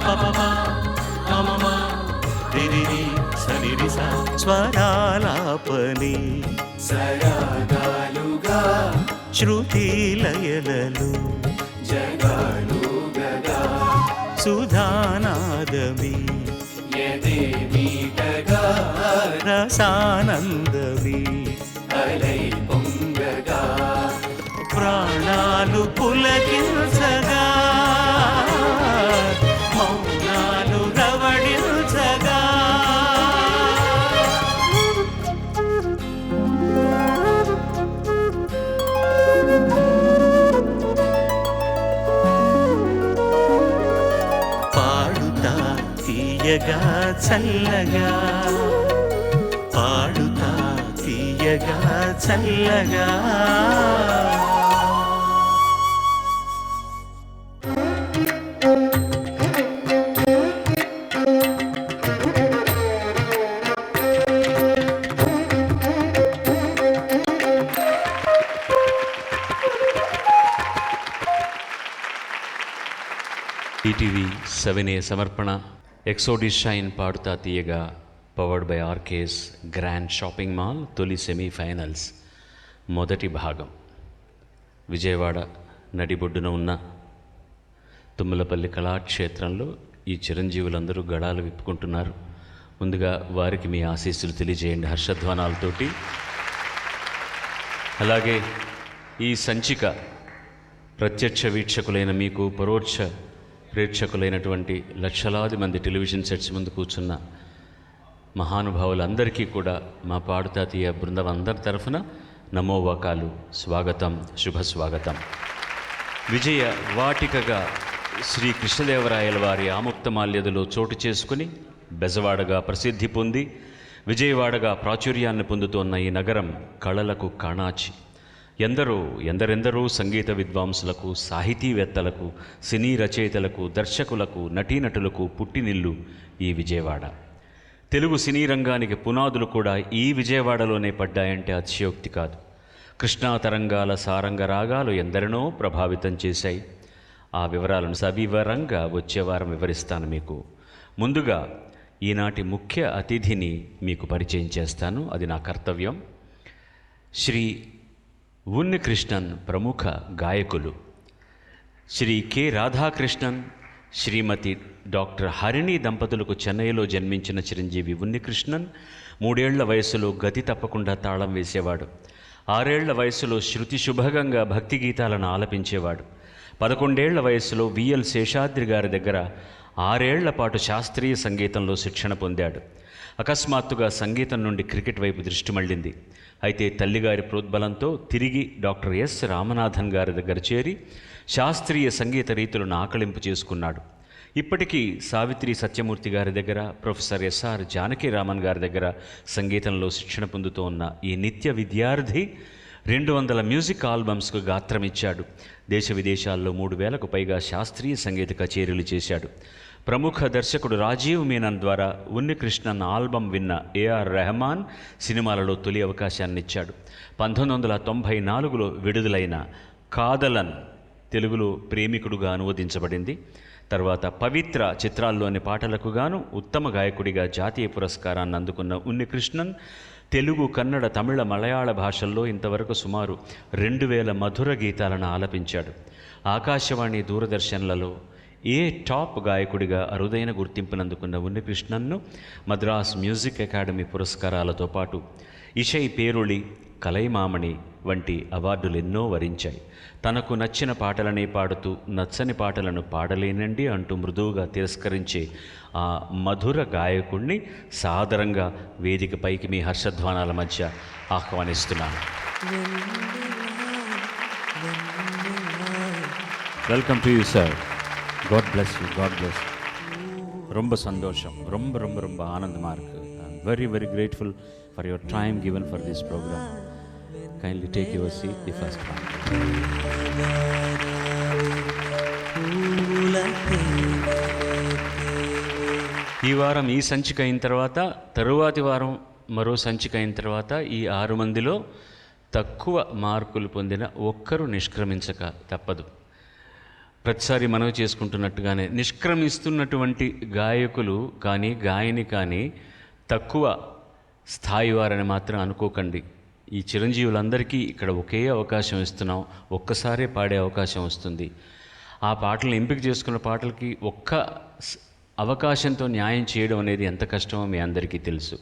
పపమా మమమా రిరిరి సరిరిసా స్వరాలాపని సరాగాలుగా శృతి లయలలు జగాలుగగా సుధానాదమి యదే మీటగా రసానందమి అలై పొంగగా ప్రాణాలు పులకించగా మౌనాలు రవడించగా పాడుతా తీయగా చల్లగా పాడుతా తీయగా చల్లగా ఈటీవీ 7A సమర్పణ ఎక్సోడిస్ షైన్ పాడుతా తీయగా powered by RK's grand shopping mall తొలి సెమీఫైనల్స్ మొదటి భాగం. విజయవాడ నడిబొడ్డున ఉన్న తుమ్మలపల్లి కళాక్షేత్రంలో ఈ చిరంజీవులందరూ గళాలు విప్పుకుంటున్నారు. ముందుగా వారికి మీ ఆశీస్సులు తెలియజేయండి హర్షధ్వానాలతోటి. అలాగే ఈ సంచిక ప్రత్యక్ష వీక్షకులైన మీకు, పరోక్ష ప్రేక్షకులైనటువంటి లక్షలాది మంది టెలివిజన్ సెట్స్ ముందు కూర్చున్న మహానుభావులందరికీ కూడా మా పాడుతా తీయ బృందం అందరి తరఫున నమోవాకాలు, స్వాగతం, శుభస్వాగతం. విజయ వాటికగా శ్రీ కృష్ణదేవరాయల వారి ఆముక్తమాల్యదలో చోటు చేసుకుని బెజవాడగా ప్రసిద్ధి పొంది విజయవాడగా ప్రాచుర్యాన్ని పొందుతోన్న ఈ నగరం కళలకు కాణాచి. ఎందరెందరో సంగీత విద్వాంసులకు, సాహితీవేత్తలకు, సినీ రచయితలకు, దర్శకులకు, నటీనటులకు పుట్టినిల్లు ఈ విజయవాడ. తెలుగు సినీ రంగానికి పునాదులు కూడా ఈ విజయవాడలోనే పడ్డాయంటే అతిశయోక్తి కాదు. కృష్ణా తరంగాల సారంగ రాగాలు ఎందరినో ప్రభావితం చేశాయి. ఆ వివరాలను సవివరంగా వచ్చే వారం వివరిస్తాను మీకు. ముందుగా ఈనాటి ముఖ్య అతిథిని మీకు పరిచయం చేస్తాను, అది నా కర్తవ్యం. శ్రీ ఉన్నికృష్ణన్ ప్రముఖ గాయకులు. శ్రీ కె రాధాకృష్ణన్, శ్రీమతి డాక్టర్ హరిణి దంపతులకు చెన్నైలో జన్మించిన చిరంజీవి ఉన్నికృష్ణన్ 3 ఏళ్ల వయసులో గతి తప్పకుండా తాళం వేసేవాడు. 6 ఏళ్ల వయసులో శృతి శుభగంగా భక్తి గీతాలను ఆలపించేవాడు. 11 ఏళ్ల వయసులో విఎల్ శేషాద్రి గారి దగ్గర 6 ఏళ్ల పాటు శాస్త్రీయ సంగీతంలో శిక్షణ పొందాడు. అకస్మాత్తుగా సంగీతం నుండి క్రికెట్ వైపు దృష్టి మళ్ళింది. అయితే తల్లిగారి ప్రోద్బలంతో తిరిగి డాక్టర్ ఎస్ రామనాథన్ గారి దగ్గర చేరి శాస్త్రీయ సంగీత రీతులను ఆకళింపు చేసుకున్నాడు. ఇప్పటికీ సావిత్రి సత్యమూర్తి గారి దగ్గర, ప్రొఫెసర్ ఎస్ఆర్ జానకీరామన్ గారి దగ్గర సంగీతంలో శిక్షణ పొందుతూ ఉన్న ఈ నిత్య విద్యార్థి 200 మ్యూజిక్ ఆల్బమ్స్కు గాత్రమిచ్చాడు. దేశ విదేశాల్లో 3000కు పైగా శాస్త్రీయ సంగీత కచేరీలు చేశాడు. ప్రముఖ దర్శకుడు రాజీవ్ మీనన్ ద్వారా ఉన్నికృష్ణన్ ఆల్బమ్ విన్న ఏఆర్ రెహమాన్ సినిమాలలో తొలి అవకాశాన్నిచ్చాడు. 1994లో విడుదలైన కాదలన్ తెలుగులో ప్రేమికుడుగా అనువదించబడింది. తర్వాత పవిత్ర చిత్రాల్లోని పాటలకు గాను ఉత్తమ గాయకుడిగా జాతీయ పురస్కారాన్ని అందుకున్న ఉన్నికృష్ణన్ తెలుగు, కన్నడ, తమిళ, మలయాళ భాషల్లో ఇంతవరకు సుమారు 2000 మధుర గీతాలను ఆలపించాడు. ఆకాశవాణి, దూరదర్శన్లలో ఏ టాప్ గాయకుడిగా అరుదైన గుర్తింపునందుకున్న ఉన్నికృష్ణన్ను మద్రాస్ మ్యూజిక్ అకాడమీ పురస్కారాలతో పాటు ఇషై పేరుళి, కలైమామణి వంటి అవార్డులు ఎన్నో వరించాయి. తనకు నచ్చిన పాటలనే పాడుతూ నచ్చని పాటలను పాడలేనండి అంటూ మృదువుగా తిరస్కరించే ఆ మధుర గాయకుడిని సాదరంగా వేదికపైకి మీ హర్షధ్వానాల మధ్య ఆహ్వానిస్తున్నాను. Welcome to you sir. God bless you, God bless you. ரொம்ப சந்தோஷம், ரொம்ப ரொம்ப ரொம்ப ஆனந்தமாக இருக்குது. I'm very very grateful for your time given for this program. Kindly take your seat, the first one. ఈ వారం ఈ సంచిక అయిన తర్వాత తరువాతి వారం మరో సంచిక అయిన తర్వాత ఈ 6 మందిలో తక్కువ మార్కులు పొందిన ఒక్కరు నిష్క్రమించక తప్పదు. ప్రతిసారి మనవి చేసుకుంటున్నట్టుగానే నిష్క్రమిస్తున్నటువంటి గాయకులు కానీ గాయని కానీ తక్కువ స్థాయి వారని మాత్రం అనుకోకండి. ఈ చిరంజీవులందరికీ ఇక్కడ ఒకే అవకాశం ఇస్తున్నాం, ఒక్కసారే పాడే అవకాశం వస్తుంది. ఆ పాటలను ఎంపిక చేసుకున్న పాటలకి ఒక్క అవకాశంతో న్యాయం చేయడం అనేది ఎంత కష్టమో మీ అందరికీ తెలుసు.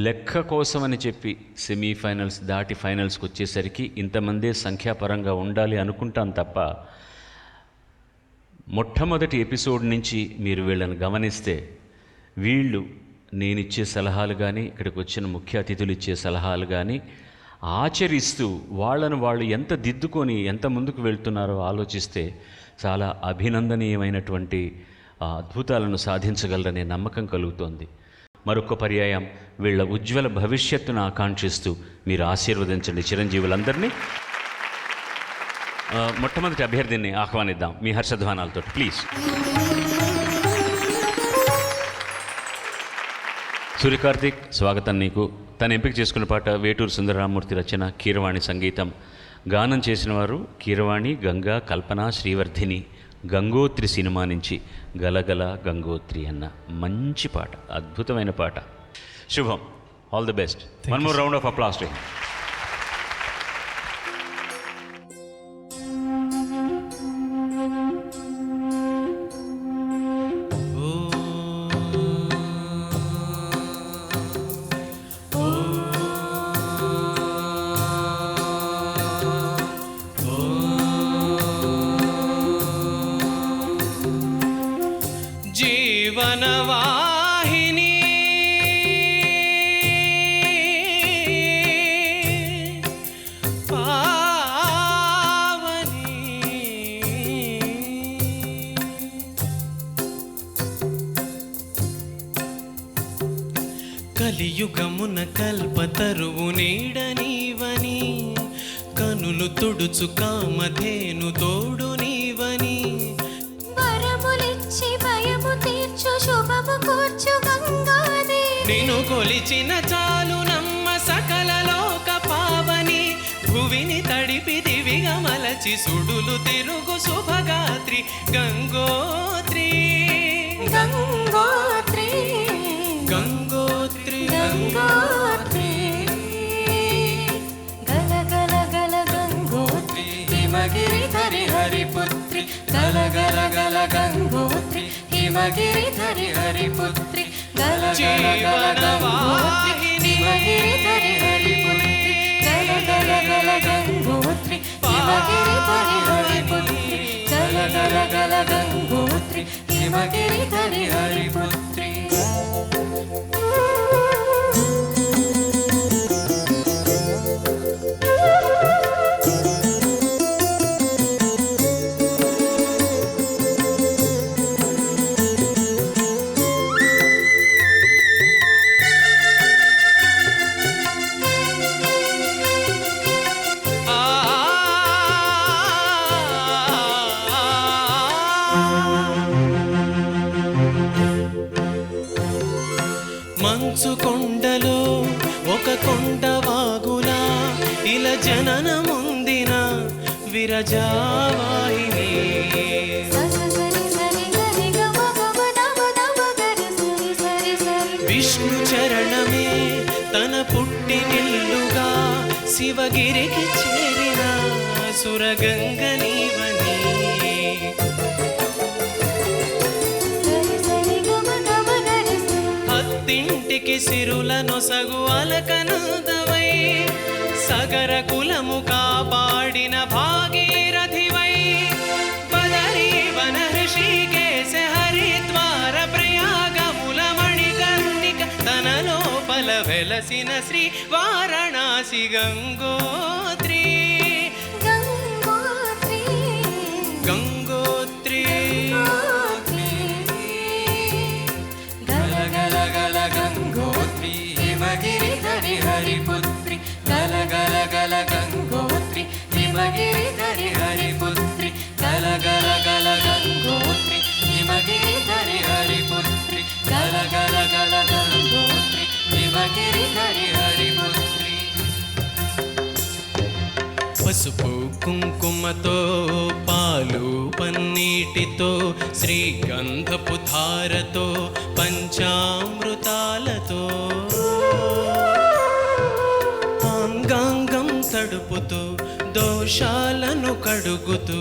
లెక్క కోసం అని చెప్పి సెమీఫైనల్స్ దాటి ఫైనల్స్కి వచ్చేసరికి ఇంతమందే సంఖ్యాపరంగా ఉండాలి అనుకుంటాం తప్ప మొట్టమొదటి ఎపిసోడ్ నుంచి మీరు వీళ్ళని గమనిస్తే వీళ్ళు నేనిచ్చే సలహాలు కానీ ఇక్కడికి వచ్చిన ముఖ్య అతిథులు ఇచ్చే సలహాలు కానీ ఆచరిస్తూ వాళ్ళను వాళ్ళు ఎంత దిద్దుకొని ఎంత ముందుకు వెళ్తున్నారో ఆలోచిస్తే చాలా అభినందనీయమైనటువంటి అద్భుతాలను సాధించగలరనే నమ్మకం కలుగుతోంది. మరొక పర్యాయం వీళ్ళ ఉజ్వల భవిష్యత్తును ఆకాంక్షిస్తూ మీరు ఆశీర్వదించండి చిరంజీవులందరినీ. మొట్టమొదటి అభ్యర్థిని ఆహ్వానిద్దాం మీ హర్షధ్వానాలతో ప్లీజ్. సూర్యకార్తిక్, స్వాగతం నీకు. తను ఎంపిక చేసుకున్న పాట వేటూరు సుందరరామూర్తి రచన, కీరవాణి సంగీతం. గానం చేసిన వారు కీరవాణి, గంగా, కల్పన, శ్రీవర్ధిని. గంగోత్రి సినిమా నుంచి గలగల గంగోత్రి అన్న మంచి పాట, అద్భుతమైన పాట. శుభం, all the best. One more round of applause to him. జీవనవాహిని పావని కలియుగమున కల్పతరువు నీడనీవని కనులు తుడుచు కామధేను తోడు నీవని నిన్ను కొలిచిన చాలు నమ్మ సకల లోక పావని భువిని తడిపి దివిగా మలచి సుడులు తిరుగు శుభగాత్రి గంగోత్రి గంగోత్రి గంగోత్రి గంగోత్రి గల గల గల గంగోత్రి హిమగిరిధరి హరిపుత్రి గల గల గల గంగోత్రి హిమగిరిధరి హరిపుత్రి గల గల గల గంగోత్రి హిమగిరిధరి హరిపుత్రి గల గల గల గంగోత్రి హిమగిరిధరి హరిపుత్రి గల గల గల గంగోత్రి హిమగిరిధరి హరిపుత్రి. మంచు కొండలో ఒక కొండ వాగులా ఇలా జననముందిన విరజావాహిని విష్ణు చరణమే తన పుట్టినిల్లుగా శివగిరికి చేరిన సురగంగ నీవని హత్తింటికి సిరుల నొసగు అలకనందవై సగర కులము కాపాడిన భాగీరథివై బదరీ వన ఋషికేశ హరిద్వార ప్రయాగముల మణికర్ణిక తన లోపల వెలసిన శ్రీ వారణాసి గంగోత్రి గంగోత్రి గంగోత్రి గల గల గల గంగోత్రి హిమగిరిధరి హరిపుత్రి గల గల గల గంగోత్రి హిమగిరిధరి హరిపుత్రి గల గల గల గంగోత్రి హిమగిరిధరి హరిపుత్రి గల గల గల గంగోత్రి హిమగిరిధరి హరిపుత్రి. పసుపు కుంకుమతో పాలు పన్నీటితో శ్రీగంధపు ధారతో పంచామృతాలతో అంగాంగం తడుపుతూ దోషాలను కడుగుతూ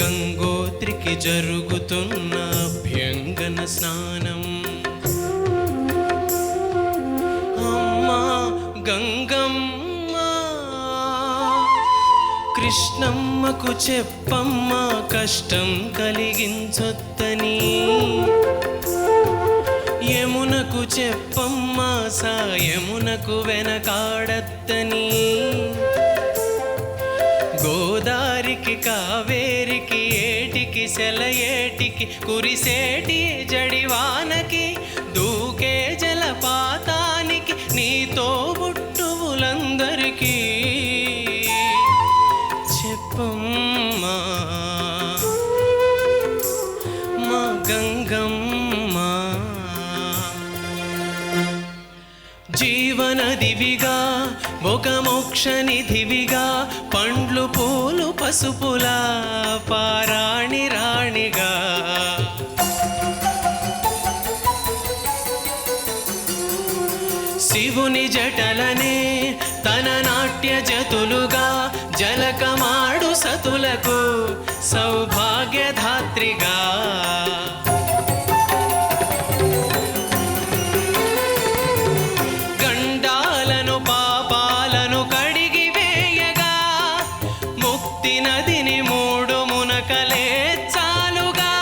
గంగోత్రికి జరుగుతున్న అభ్యంగన స్నానం. అమ్మా గంగమ్మ కృష్ణమ్మకు చెప్పమ్మా కష్టం కలిగించొద్దని, యమునకు చెప్పమ్మా సాయమునకు వెనకాడద్దని, గోదారికి కావేరికి ఏటికి సెలయేటికి కురిసేటి జడివానకి దూకే జలపాతానికి నీతో బుట్టువులందరికీ చెప్పమ్మా మా గంగమ్మ. జీవనదివిగా ఒక మోక్షనిధివిగా పండ్లు పూలు పసుపులా పారాణి రాణిగా శివుని జటలనే తన నాట్య జతులుగా జలకమాడు సతులకు సౌభాగ్యధాత్రిగా గండాలను పాపాలను కడిగి వేయగా ముక్తి నదిని మూడు మునకలే చాలుగా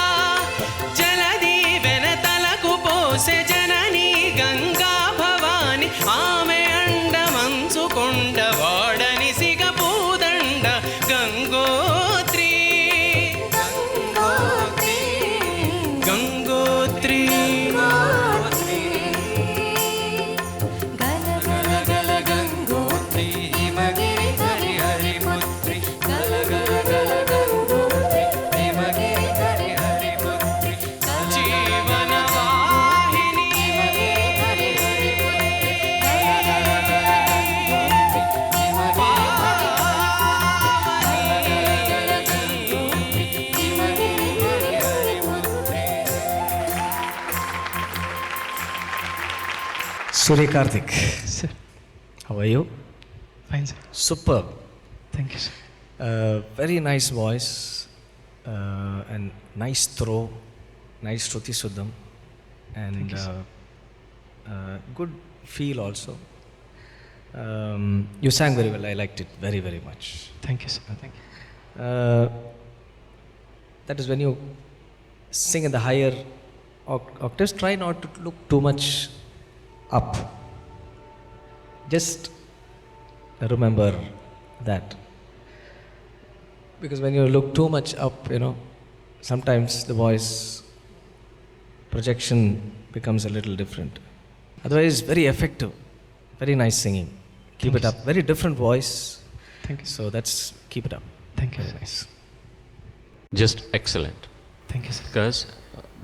జలది వెనతలకు పోసె జనని గంగా భవాని ఆమె అండ మంచు కొండ వాడని సిగ పూదండ గంగోత్రి గంగోత్రి గల గల గల గంగోత్రి హిమగిరి ధరి హరిపుత్రి గల గల గల గంగోత్రి హిమగిరి ధరి హరిపుత్రి జీవన వాహిని హిమగిరి ధరి హరిపుత్రి గల గల గల గంగోత్రి హిమగిరి ధరి హరిపుత్రి. Surya Karthik, Sir, how are you? fine sir. Superb. Thank you sir. Very nice voice and nice throw, nice Shruti Suddham, and you, sir. good feel also. You sang very well. I liked it very, very much. Thank you sir. Thank you. That is when you sing in the higher octaves, try not to look too much up. Just remember that. Because when you look too much up, sometimes the voice projection becomes a little different. Otherwise, very effective, very nice singing. Keep it up. Very different voice. Thank you. So that's keep it up. Thank you Very sir. nice. Just excellent. Thank you sir. Because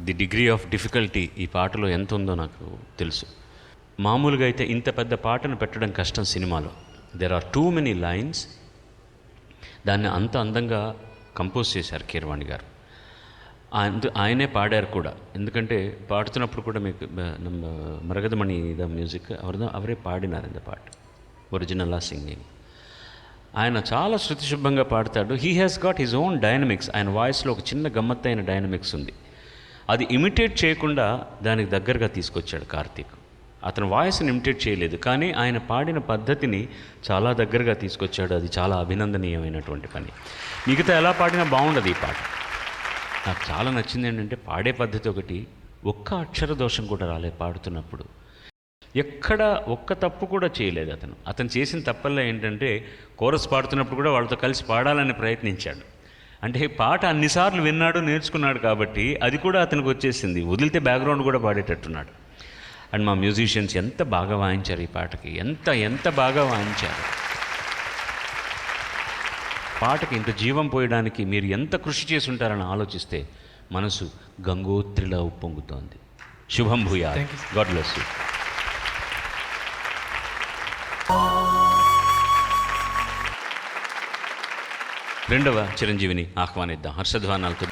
the degree of difficulty ఈ పాటలో ఎంత ఉందో నాకు తెలుసు. మామూలుగా అయితే ఇంత పెద్ద పాటను పెట్టడం కష్టం సినిమాలో. There are too many lines. దాన్ని అంత అందంగా కంపోజ్ చేశారు కీరవాణి గారు. ఆయనే పాడారు కూడా. ఎందుకంటే పాడుతున్నప్పుడు కూడా మీకు ನಮ್ಮ మరగదమణి ద మ్యూజిక్ అవరే పాడినారు ఇంత పాట ఒరిజినల్లా సింగింగ్. ఆయన చాలా శృతిశుభ్రంగా పాడతాడు. He has got his own dynamics. ఆయన వాయిస్లో ఒక చిన్న గమ్మత్తైన డైనమిక్స్ ఉంది. అది ఇమిటేట్ చేయకుండా దానికి దగ్గరగా తీసుకొచ్చాడు కార్తీక్. అతను వాయిస్ని ఇమిటేట్ చేయలేదు, కానీ ఆయన పాడిన పద్ధతిని చాలా దగ్గరగా తీసుకొచ్చాడు. అది చాలా అభినందనీయమైనటువంటి పని. మిగతా ఎలా పాడినా బాగుండదు ఈ పాట. నాకు చాలా నచ్చింది ఏంటంటే పాడే పద్ధతి ఒకటి. ఒక్క అక్షర దోషం కూడా రాలేదు పాడుతున్నప్పుడు. ఎక్కడ ఒక్క తప్పు కూడా చేయలేదు అతను చేసిన తప్పల్లా ఏంటంటే కోరస్ పాడుతున్నప్పుడు కూడా వాళ్ళతో కలిసి పాడాలని ప్రయత్నించాడు. అంటే పాట అన్నిసార్లు విన్నాడు, నేర్చుకున్నాడు కాబట్టి అది కూడా అతనికి వచ్చేసింది. వదిలితే బ్యాక్గ్రౌండ్ కూడా పాడేటట్టున్నాడు. అండ్ మా మ్యూజిషియన్స్ ఎంత బాగా వాయించారు ఈ పాటకి, ఎంత బాగా వాయించారు. పాటకి ఇంత జీవం పోయడానికి మీరు ఎంత కృషి చేసి ఉంటారని ఆలోచిస్తే మనసు గంగోత్రిలా ఉప్పొంగుతోంది. శుభం భూయా. God bless you. రెండవ చిరంజీవిని ఆహ్వానిద్దాం హర్షధ్వానాలతో.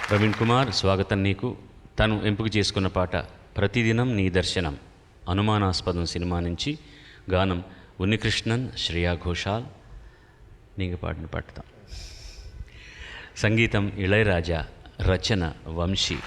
ప్రవీణ్ కుమార్, స్వాగతం నీకు. తను ఎంపిక చేసుకున్న పాట ప్రతిదినం నీ దర్శనం, అనుమానాస్పదం సినిమా నుంచి. గానం ఉన్నికృష్ణన్, శ్రేయా ఘోషాల్. నీకు పాటను పాడతాం. సంగీతం ఇళయరాజా, రచన వంశీ.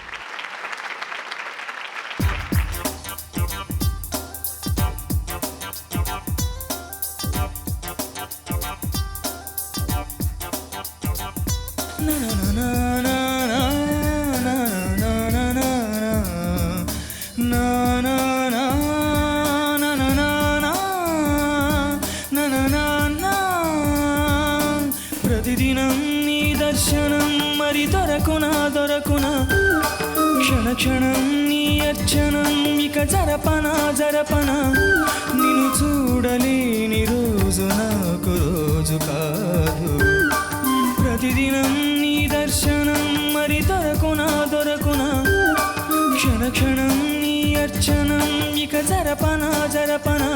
ప్రతిదినం నీ దర్శనం మరి దొరకునా దొరకునా, క్షణ క్షణం నీ అర్చనం ఇక జరపనా నిన్ను చూడలేని రోజు నాకు రోజు కాదు. ప్రతిదినం నీ దర్శనం మరి దొరకునా క్షణ క్షణం నీ అర్చనం ఇక జరపనా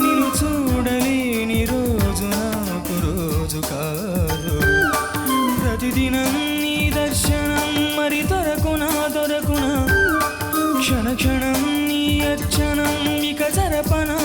నిన్ను చూడలేని రోజు నాకు రోజు కాదు. ప్రతిదినం నీ దర్శనం మరి దొరకునా క్షణ క్షణం నీ అర్చనం ఇక జరపనా.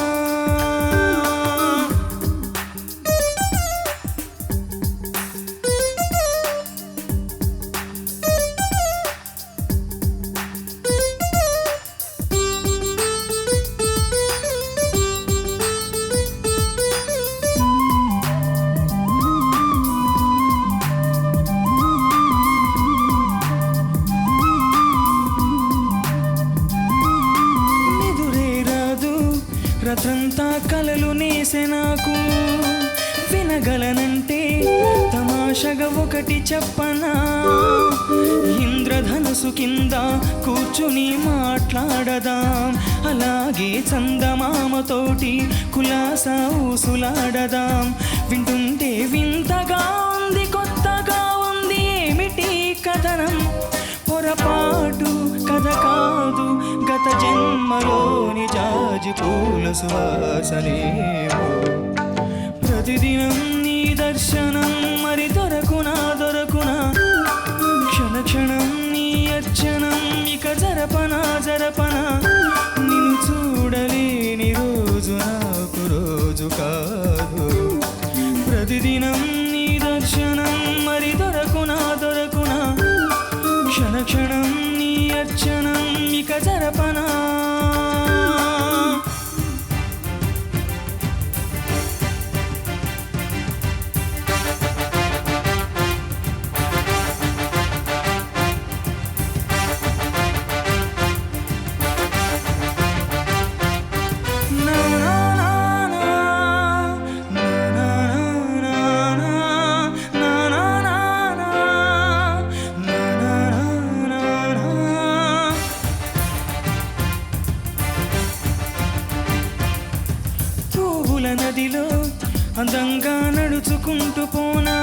రాత్రంతా కలలు నేసే నాకు, వినగలనంటే తమాషగా ఒకటి చెప్పనా. ఇంద్రధనుసు కింద కూర్చుని మాట్లాడదాం, అలాగే చందమామతోటి కులాసా ఊసులాడదాం. వింటుంటే వింతగా ఉంది, కొత్తగా ఉంది, ఏమిటి కథనం? పొరపాటు కథ కాదు, గత జన్మలోని జాజి పూల సువాసనేమో. ప్రతిదినం నీ దర్శనం మరి దొరకునా క్షణ క్షణం నీ అర్చనం ఇక జరపనా నిన్ను చూడలేని రోజు నాకు రోజు కాదు. ప్రతిదినం నీ దర్శనం మరి దొరకునా క్షణ క్షణం నీ అర్చనం ఇక జరపనా. నదిలో అందంగా నడుచుకుంటూ పోనా,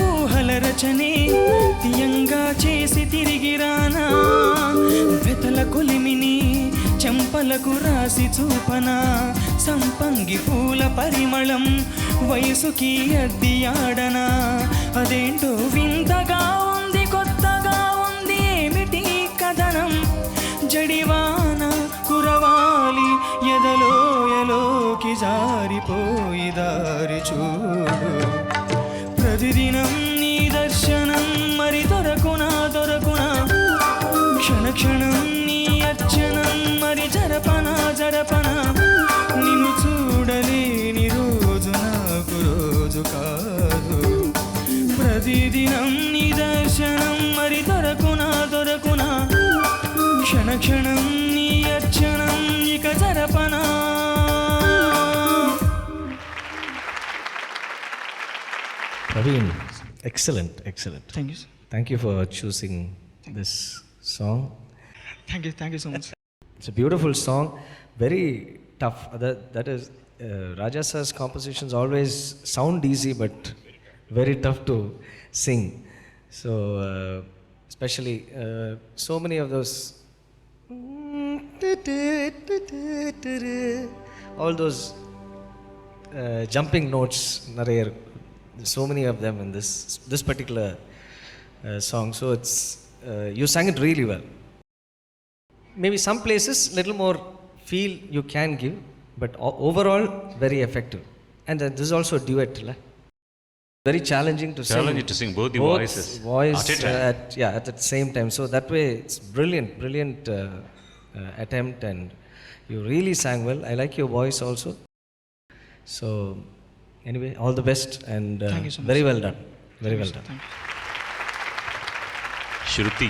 ఊహల రచనే తీయంగా చేసి తిరిగి రానా. వెతల కొలిమిని చెంపలకు రాసి చూపనా, సంపంగి పూల పరిమళం వయసుకి అద్ది ఆడనా. అదేంటో వింతగా ఉంది, కొత్తగా ఉంది, ఏమిటి కథనం? జడివాన కురవాలి ఎదలోయలోకి జారిపోయి దారి చూడు. ప్రతిదినం నీ దర్శనం మరి దొరకునా క్షణ క్షణం నీ అర్చనం మరి జరపనా నిన్ను చూడలేని రోజు నాకు రోజు కాదు. ప్రతిదినం నీ దర్శనం మరి దొరకునా క్షణ క్షణం నీ అర్చనం ఇక జరపనా. Praveen, excellent. Thank you. Thank you for choosing this song. Thank you so much. It's a beautiful song, very tough. That is, Raja sir's compositions always sound easy, but very tough to sing. So, especially so many of those, all those jumping notes, நிறைய so many of them in this particular song. So it's you sang it really well. Maybe some places little more feel you can give, but overall very effective. And this is also a duet, la? Very challenging to sing. Challenging to sing both the voices voice at a time. at the same time. So that way it's brilliant attempt, and you really sang well. I like your voice also. So anyway, all the best, and Thank you so much. very well done. Very well done. Thank you. శృతి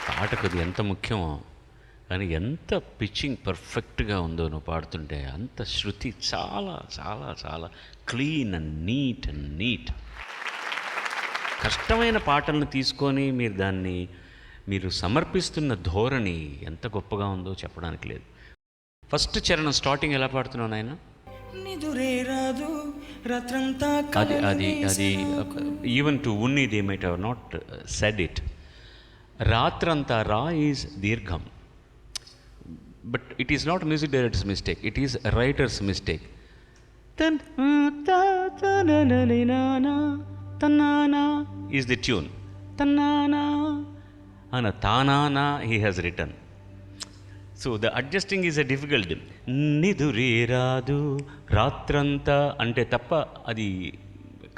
పాటకు అది ఎంత ముఖ్యమో, కానీ ఎంత pitching పర్ఫెక్ట్గా ఉందో నువ్వు పాడుతుంటే, అంత శృతి చాలా చాలా చాలా క్లీన్ అండ్ నీట్. కష్టమైన పాటలను తీసుకొని మీరు సమర్పిస్తున్న ధోరణి ఎంత గొప్పగా ఉందో చెప్పడానికి లేదు. ఫస్ట్ చరణం స్టార్టింగ్ ఎలా పాడుతున్నావు నాయన? నిదురే రాదు రాత్రంతా అది even to Unni they might have not said it. రాత్రంతా రా ఈజ్ దీర్ఘం, but it is not music directors mistake, it is writers mistake. తన్నానా ఈజ్ ది ట్యూన్, తన్నానా అన తానానా he has return. So the adjusting is a difficult. నిదురే రాదు రాత్రంతా అంటే తప్ప అది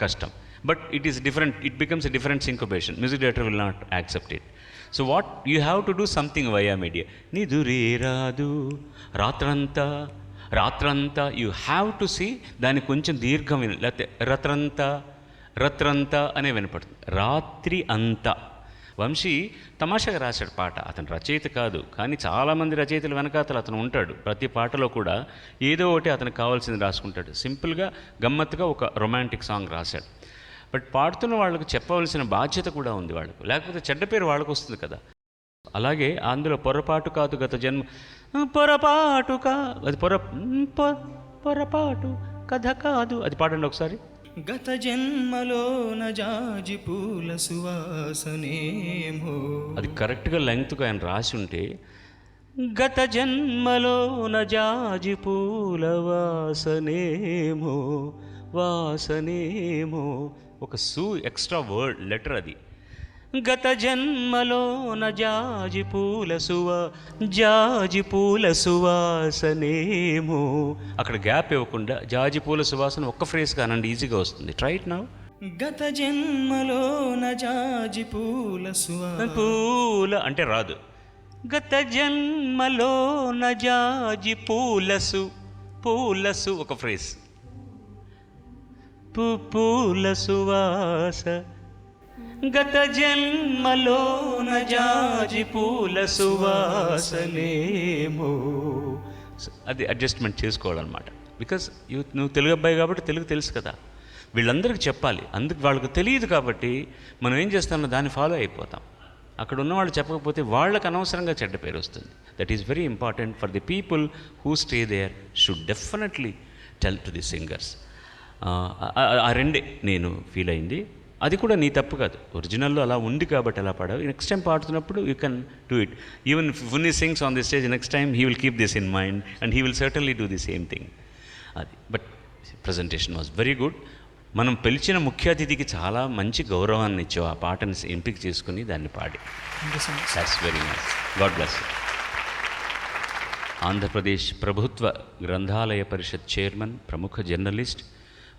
కష్టం. But it is different, it becomes a different syncopation. Music director will not accept it. So what you have to do something via media. నిదురే రాదు రాత్రంతా యూ హ్యావ్ టు సీ దానికి కొంచెం దీర్ఘం విని, లేకపోతే రత్రంతా అనే వినపడుతుంది. రాత్రి అంతా. వంశీ తమాషాగా రాశాడు పాట, అతను రచయిత కాదు, కానీ చాలామంది రచయితల వెనకాతలు అతను ఉంటాడు. ప్రతి పాటలో కూడా ఏదో ఒకటి అతనికి కావాల్సింది రాసుకుంటాడు. సింపుల్గా గమ్మత్తుగా ఒక రొమాంటిక్ సాంగ్ రాశాడు. బట్ పాడుతున్న వాళ్ళకు చెప్పవలసిన బాధ్యత కూడా ఉంది వాళ్ళకు, లేకపోతే చెడ్డ పేరు వాళ్ళకు వస్తుంది కదా. అలాగే అందులో పొరపాటు కాదు గత జన్మ, పొరపాటు అది పొరపాటు కథ కాదు, అది పాడండి ఒకసారి. గత జన్మలోన జాజి పూల సువాసనేమో. అది కరెక్ట్గా లెంగ్త్గా ఆయన రాసి ఉంటే, గత జన్మలోన జాజి పూల వాసనేమో ఒక ఎక్స్ట్రా వర్డ్ లెటర్ అది. గత జన్మలోన జాజి పూల సువాసనేమో. అక్కడ గ్యాప్ ఇవ్వకుండా జాజి పూల సువాసన ఒక్క ఫ్రేజ్ కానండి, ఈజీగా వస్తుంది. Try it now. గత జన్మలోన జాజి పూల అంటే రాదు. గత జన్మలోన జాజి పూలసు ఒక ఫ్రేజ్. పూల సువాస, గత జన్మలోన జాజి పూల సువాసనేమో. అది అడ్జస్ట్మెంట్ చేసుకోవాలన్నమాట. బికాస్ నువ్వు తెలుగు అబ్బాయి కాబట్టి తెలుగు తెలుసు కదా, వీళ్ళందరికీ చెప్పాలి. అందుకు వాళ్ళకు తెలియదు కాబట్టి మనం ఏం చేస్తామో దాన్ని ఫాలో అయిపోతాం. అక్కడ ఉన్నవాళ్ళు చెప్పకపోతే వాళ్ళకి అనవసరంగా చెడ్డ పేరు వస్తుంది. That is very important for the people who stay there should definitely tell to the singers. ఆ రెండే నేను ఫీల్ అయింది. అది కూడా నీ తప్పు కాదు, ఒరిజినల్లో అలా ఉంది కాబట్టి అలా పాడావు. నెక్స్ట్ టైం పాడుతున్నప్పుడు you can do it. Even ఫున్నీ sings on the stage, next time he will keep this in mind and he will certainly do the same thing. అది but presentation was very good. మనం పిలిచిన ముఖ్య అతిథికి చాలా మంచి గౌరవాన్ని ఇచ్చావు, ఆ పాటను ఎంపిక చేసుకుని దాన్ని పాడి. That's very nice. God bless. Andhra Pradesh ప్రభుత్వ గ్రంథాలయ పరిషత్ చైర్మన్, ప్రముఖ జర్నలిస్ట్,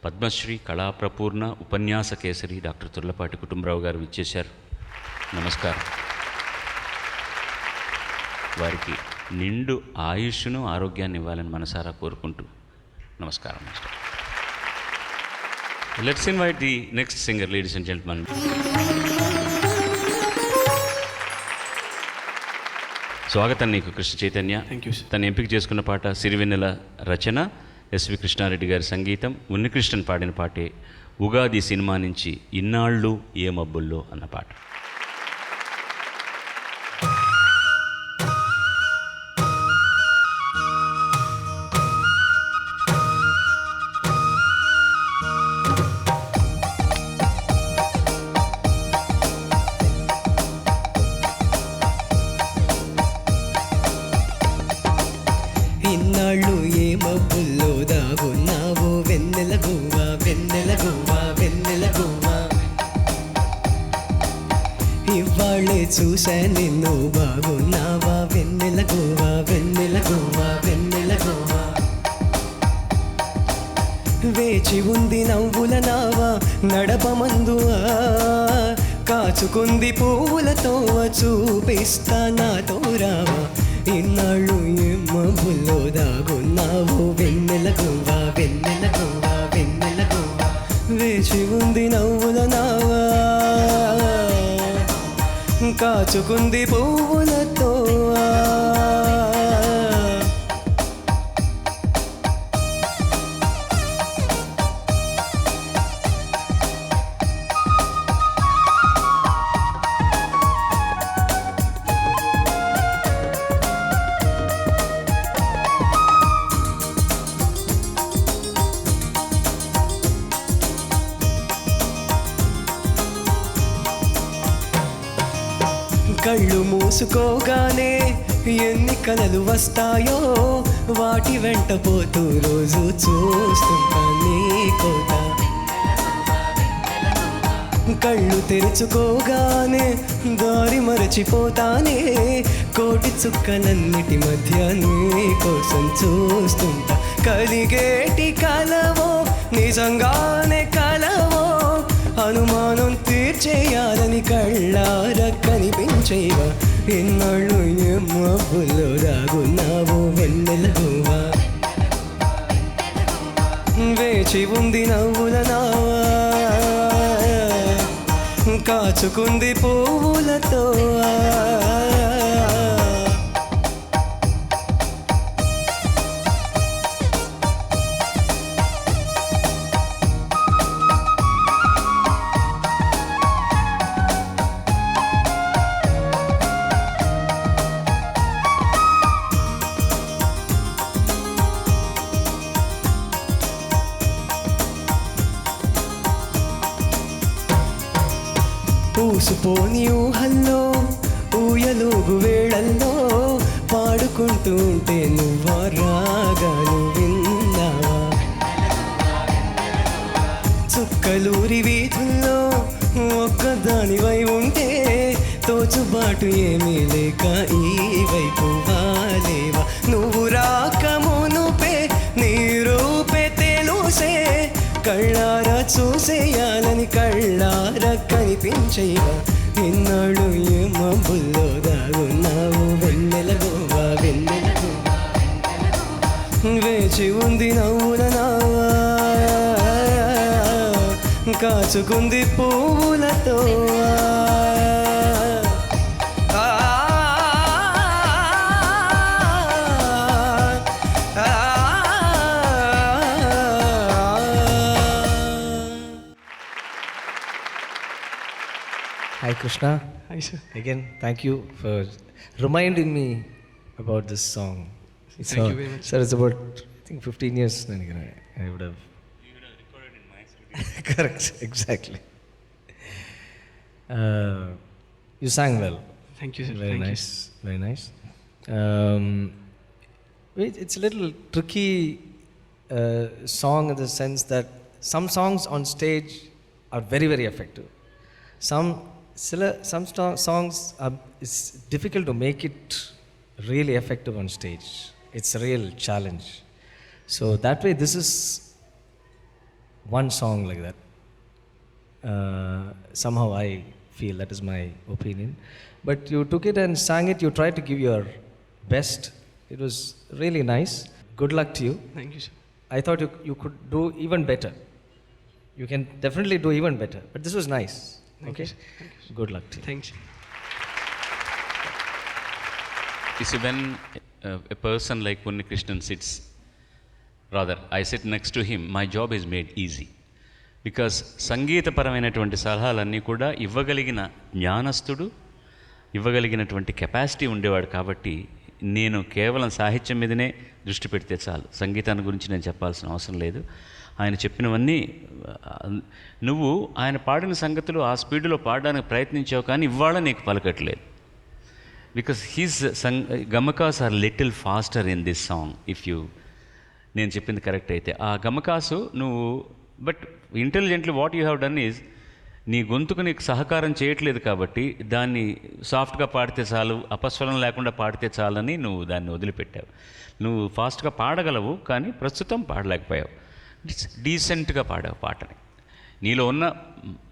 పద్మశ్రీ, కళాప్రపూర్ణ, ఉపన్యాస కేసరి డాక్టర్ తుర్లపాటి కుటుంబరావు గారు విచ్చేశారు. నమస్కారం. వారికి నిండు ఆయుష్ను ఆరోగ్యాన్ని ఇవ్వాలని మనసారా కోరుకుంటూ నమస్కారం. Let's invite the next singer, ladies and gentlemen. స్వాగతం నీకు కృష్ణ చైతన్య. తను ఎంపిక చేసుకున్న పాట సిరివెన్నెల రచన, ఎస్వి కృష్ణారెడ్డి గారి సంగీతం, ఉన్నికృష్ణన్ పాడిన పాటే ఉగాది సినిమా నుంచి ఇన్నాళ్ళు ఏ మబ్బుల్లో అన్న పాట. ఇన్నాళ్ళు ఏ మబ్బుల్లో దాగున్నావో వెన్నెల ఇవాళ్ళే చూసా నిన్ను బాగున్నావా వెన్నెల గోవా వెన్నెల గోవా వెన్నెల గోవా వేచి ఉంది నవ్వుల నావా నడపమందువా కాచుకుంది పువ్వులతో చూపిస్తా నాతో రావా ఇన్నాళ్ళు మబ్బుల్లో దాగున్నావు వెన్నెల గోవా వెన్నెల గోవా వెన్నెల గోవా వేచి ఉంది నవ్వుల నావా కాచుకుంది పువ్వులతో కళ్ళు మూసుకోగానే ఎన్ని కలలు వస్తాయో వాటి వెంట పోతూ రోజు చూస్తుంటా నీ కోట కళ్ళు తెరుచుకోగానే దారి మరచిపోతానే కోటి చుక్కలన్నిటి మధ్య నీ కోసం చూస్తుంటా కలిగేటి కలవో నిజంగానే కలవో అనుమానం తీర్చేయాలని కళ్ళార కనిపించేవా ఎన్నాళ్ళు మబ్బుల్లో రాగున్నావు వెన్నెల గోవా వేచి ఉంది నవ్వుల నావా కాచుకుంది పువ్వులతో ఊసుపోని ఊహల్లో ఊయలోగు వేళల్లో పాడుకుంటూ ఉంటే నువ్వా రాగాలు విన్నావా చుక్కలూరి వీధుల్లో ఒక్కదానివై ఉంటే తోచుబాటు ఏమీ లేక ఈ వైపు వాలేవా నువ్వు రాకమునుపే నీ రూపే తెలుసే కళ్ళారా చూసేయాలని కళ్ళారా కనిపించేవా ఎన్నాళ్ళు మబ్బుల్లో దాగున్నావు వెన్నెల గోవా వెన్నెల గోవా వేచి ఉంది నవ్వుల నావా కాచుకుంది పువ్వులతో Hi Krishna. Hi, sir. Again, thank you for reminding me about this song. Thank you very much. Sir, it's about, I think, 15 years. I would have. You would have recorded in my studio. Correct, exactly. You sang well. Thank you, sir. Very Thank nice, very nice. It's a little tricky song in the sense that some songs on stage are very, very effective. Some songs it's difficult to make it really effective on stage. It's a real challenge. So that way, this is one song like that. Somehow I feel, that is my opinion. But you took it and sang it. You tried to give your best. It was really nice. Good luck to you. Thank you, sir. I thought you could do even better. You can definitely do even better. But this was nice. Thank Okay? you, sir. Thank you, sir. Good luck to you. Thanks. You see, when a person like Unni Krishnan sits, rather, I sit next to him, my job is made easy. Because సంగీతపరమైనటువంటి సలహాలన్నీ కూడా ఇవ్వగలిగిన జ్ఞానస్థుడు, ఇవ్వగలిగినటువంటి capacity ఉండేవాడు. కాబట్టి నేను కేవలం సాహిత్యం మీదనే దృష్టి పెడితే చాలు, సంగీతాన్ని గురించి నేను చెప్పాల్సిన అవసరం లేదు. ఆయన చెప్పినవన్నీ నువ్వు ఆయన పాడిన సంగతులు ఆ స్పీడ్లో పాడడానికి ప్రయత్నించావు, కానీ ఇవాళ నీకు పలకట్లేదు. Because his gamakas are little faster in this song. If you, నేను చెప్పింది కరెక్ట్ అయితే ఆ గమకాసు నువ్వు, but intelligently what you have done is నీ గొంతుకు నీకు సహకారం చేయట్లేదు కాబట్టి దాన్ని సాఫ్ట్గా పాడితే చాలు, అపస్వరం లేకుండా పాడితే చాలని నువ్వు దాన్ని వదిలిపెట్టావు. నువ్వు ఫాస్ట్గా పాడగలవు కానీ ప్రస్తుతం పాడలేకపోయావు. డీసెంట్గా పాడావు పాటని. నీలో ఉన్న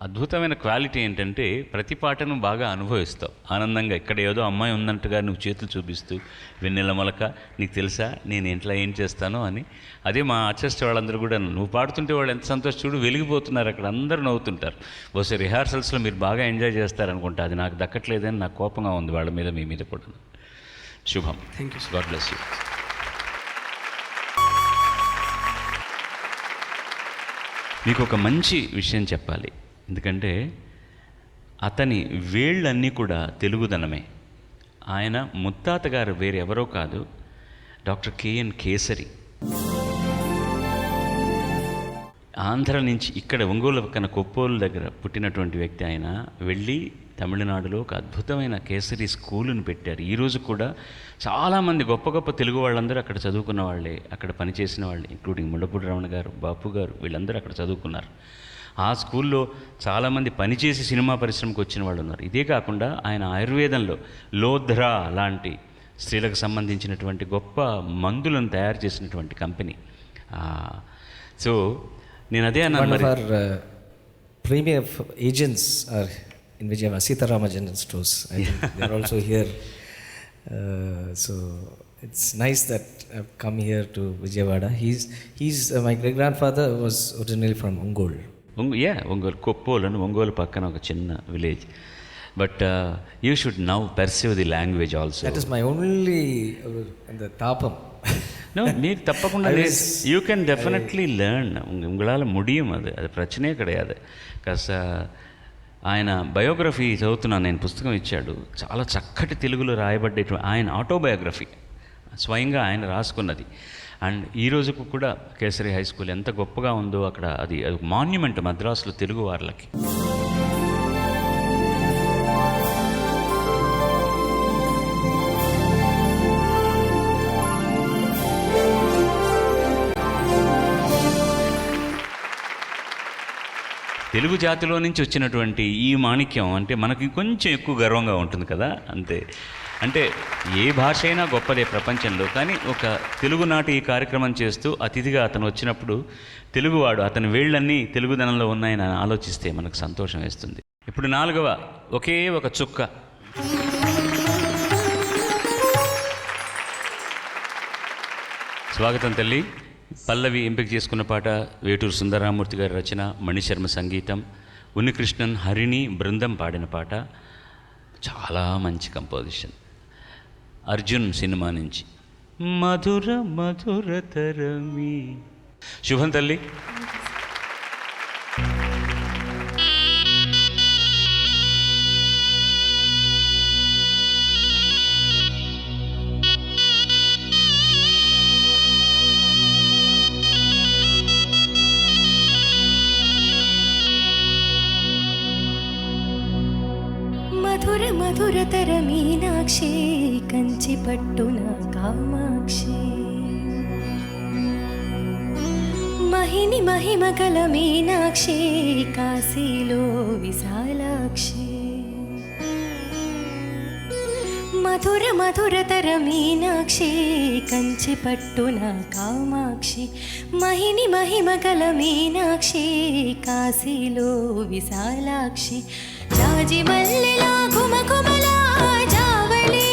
అద్భుతమైన క్వాలిటీ ఏంటంటే ప్రతి పాటను బాగా అనుభవిస్తావు ఆనందంగా. ఇక్కడ ఏదో అమ్మాయి ఉందంటగా నువ్వు చేతులు చూపిస్తూ, వెన్నెల మొలక నీకు తెలుసా నేను ఇంట్లో ఏం చేస్తానో అని. అదే మా ఆర్టిస్ట్ వాళ్ళందరూ కూడా నువ్వు పాడుతుంటే వాళ్ళు ఎంత సంతోషం చూడు, వెలిగిపోతున్నారు అక్కడ, అందరూ నవ్వుతుంటారు. బహుశా రిహార్సల్స్లో మీరు బాగా ఎంజాయ్ చేస్తారనుకుంటా. అది నాకు దక్కట్లేదని నాకు కోపంగా ఉంది వాళ్ళ మీద, మీ మీద కూడా. శుభం. Thank you. God bless you. మీకు ఒక మంచి విషయం చెప్పాలి. ఎందుకంటే అతని వేళ్ళన్నీ కూడా తెలుగుదనమే. ఆయన ముత్తాత గారు వేరెవరో కాదు, డాక్టర్ కేఎన్ కేసరి. ఆంధ్ర నుంచి ఇక్కడ ఒంగోలు పక్కన కొప్పోలు దగ్గర పుట్టినటువంటి వ్యక్తి. ఆయన వెళ్ళి తమిళనాడులో ఒక అద్భుతమైన కేసరి స్కూలును పెట్టారు. ఈరోజు కూడా చాలామంది గొప్ప గొప్ప తెలుగు వాళ్ళందరూ అక్కడ చదువుకున్న వాళ్ళే, అక్కడ పనిచేసిన వాళ్ళే, ఇంక్లూడింగ్ ముళ్ళపూడి రమణ గారు, బాపు గారు, వీళ్ళందరూ అక్కడ చదువుకున్నారు. ఆ స్కూల్లో చాలామంది పనిచేసి సినిమా పరిశ్రమకు వచ్చిన వాళ్ళు ఉన్నారు. ఇదే కాకుండా ఆయన ఆయుర్వేదంలో లోధ్రా లాంటి స్త్రీలకు సంబంధించినటువంటి గొప్ప మందులను తయారు చేసినటువంటి కంపెనీ. సో నేను అదే అన్నాను. One of our premier agents are in Vijayawada, Sitarama General Stores. I think they're also here. So it's nice that I've come here to Vijayawada. He's my great grandfather was originally from Ongole. Ongole Koppolu అని ఒంగోలు పక్కన ఒక చిన్న village. But you should now perceive the language also. That is my only the tapam. No, మీరు తప్పకుండా you can definitely learn. உங்களால் முடியும். అది ప్రశ్నే கிடையாது. కాస్త ఆయన బయోగ్రఫీ చదువుతున్నాను నేను, పుస్తకం ఇచ్చాడు. చాలా చక్కటి తెలుగులో రాయబడ్డేటువంటి ఆయన ఆటోబయోగ్రఫీ, స్వయంగా ఆయన రాసుకున్నది. అండ్ ఈ రోజుకు కూడా కేసరి హై స్కూల్ ఎంత గొప్పగా ఉందో అక్కడ, అది మాన్యుమెంట్ మద్రాసులో తెలుగు వాళ్ళకి. తెలుగు జాతిలో నుంచి వచ్చినటువంటి ఈ మాణిక్యం అంటే మనకి కొంచెం ఎక్కువ గర్వంగా ఉంటుంది కదా, అంతే. అంటే ఏ భాష అయినా గొప్పదే ప్రపంచంలో, కానీ ఒక తెలుగునాటి ఈ కార్యక్రమం చేస్తూ అతిథిగా అతను వచ్చినప్పుడు తెలుగువాడు, అతని వేళ్ళన్నీ తెలుగుదనంలో ఉన్నాయని ఆలోచిస్తే మనకు సంతోషం వేస్తుంది. ఇప్పుడు 4వ ఒకే ఒక చుక్క. స్వాగతం తల్లి. పల్లవి ఎంపిక చేసుకున్న పాట వేటూరు సుందరరామూర్తి గారి రచన, మణిశర్మ సంగీతం, ఉన్నికృష్ణన్ హరిణి బృందం పాడిన పాట. చాలా మంచి కంపోజిషన్. అర్జున్ సినిమా నుంచి. మధుర మధుర తరమి. శుభం తల్లి. మధుర మధురతర మీనాక్షి కంచి పట్టున కామాక్షి మహిని మహిమగల మీనాక్షి కాశీలో విశాలాక్షి మధుర మధురతర మీనాక్షి కంచి పట్టున కామాక్షి మహిని మహిమగల మీనాక్షి కాశీలో విశాలాక్షి జాజి మల్లెలా ఘుమఘుమలా జావళి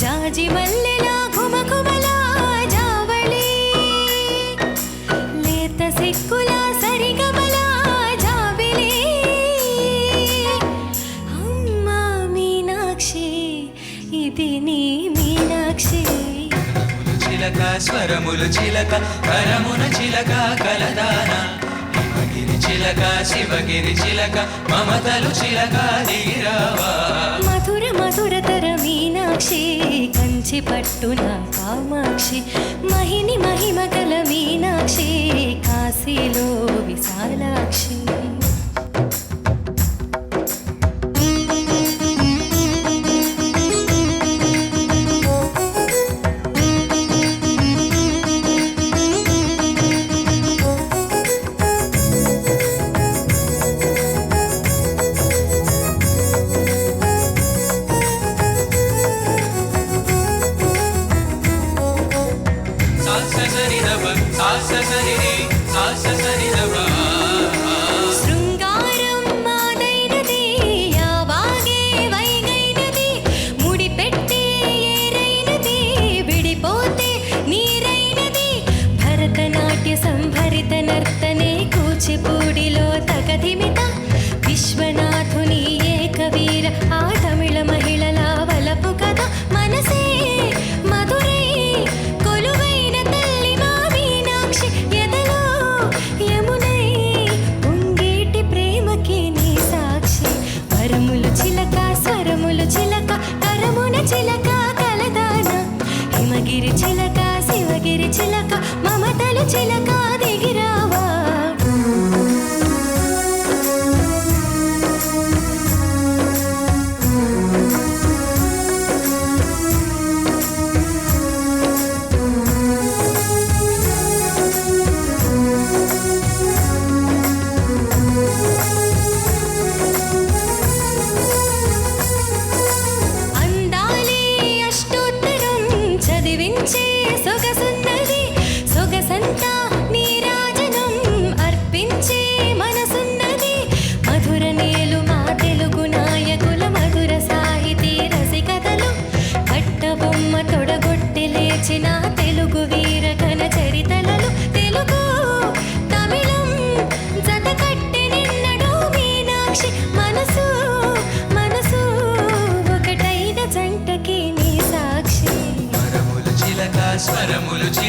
జాజి మల్లెలా ఘుమఘుమలా జావళి లేత సిక్కులా సరిగమలా జాబిలి అమ్మా మీనాక్షి ఇది నీ మీనాక్షి చిలక స్వరములు చిలక కరమున చిలక కలదాన హిమగిరి చిలక శివగిరి చిలక మమతలు చిలక దిగిరావా మధుర మధురతర మీనాక్షి కంచి పట్టున కామాక్షి మహిని మహిమగల మీనాక్షి కాశీలో విశాలాక్షి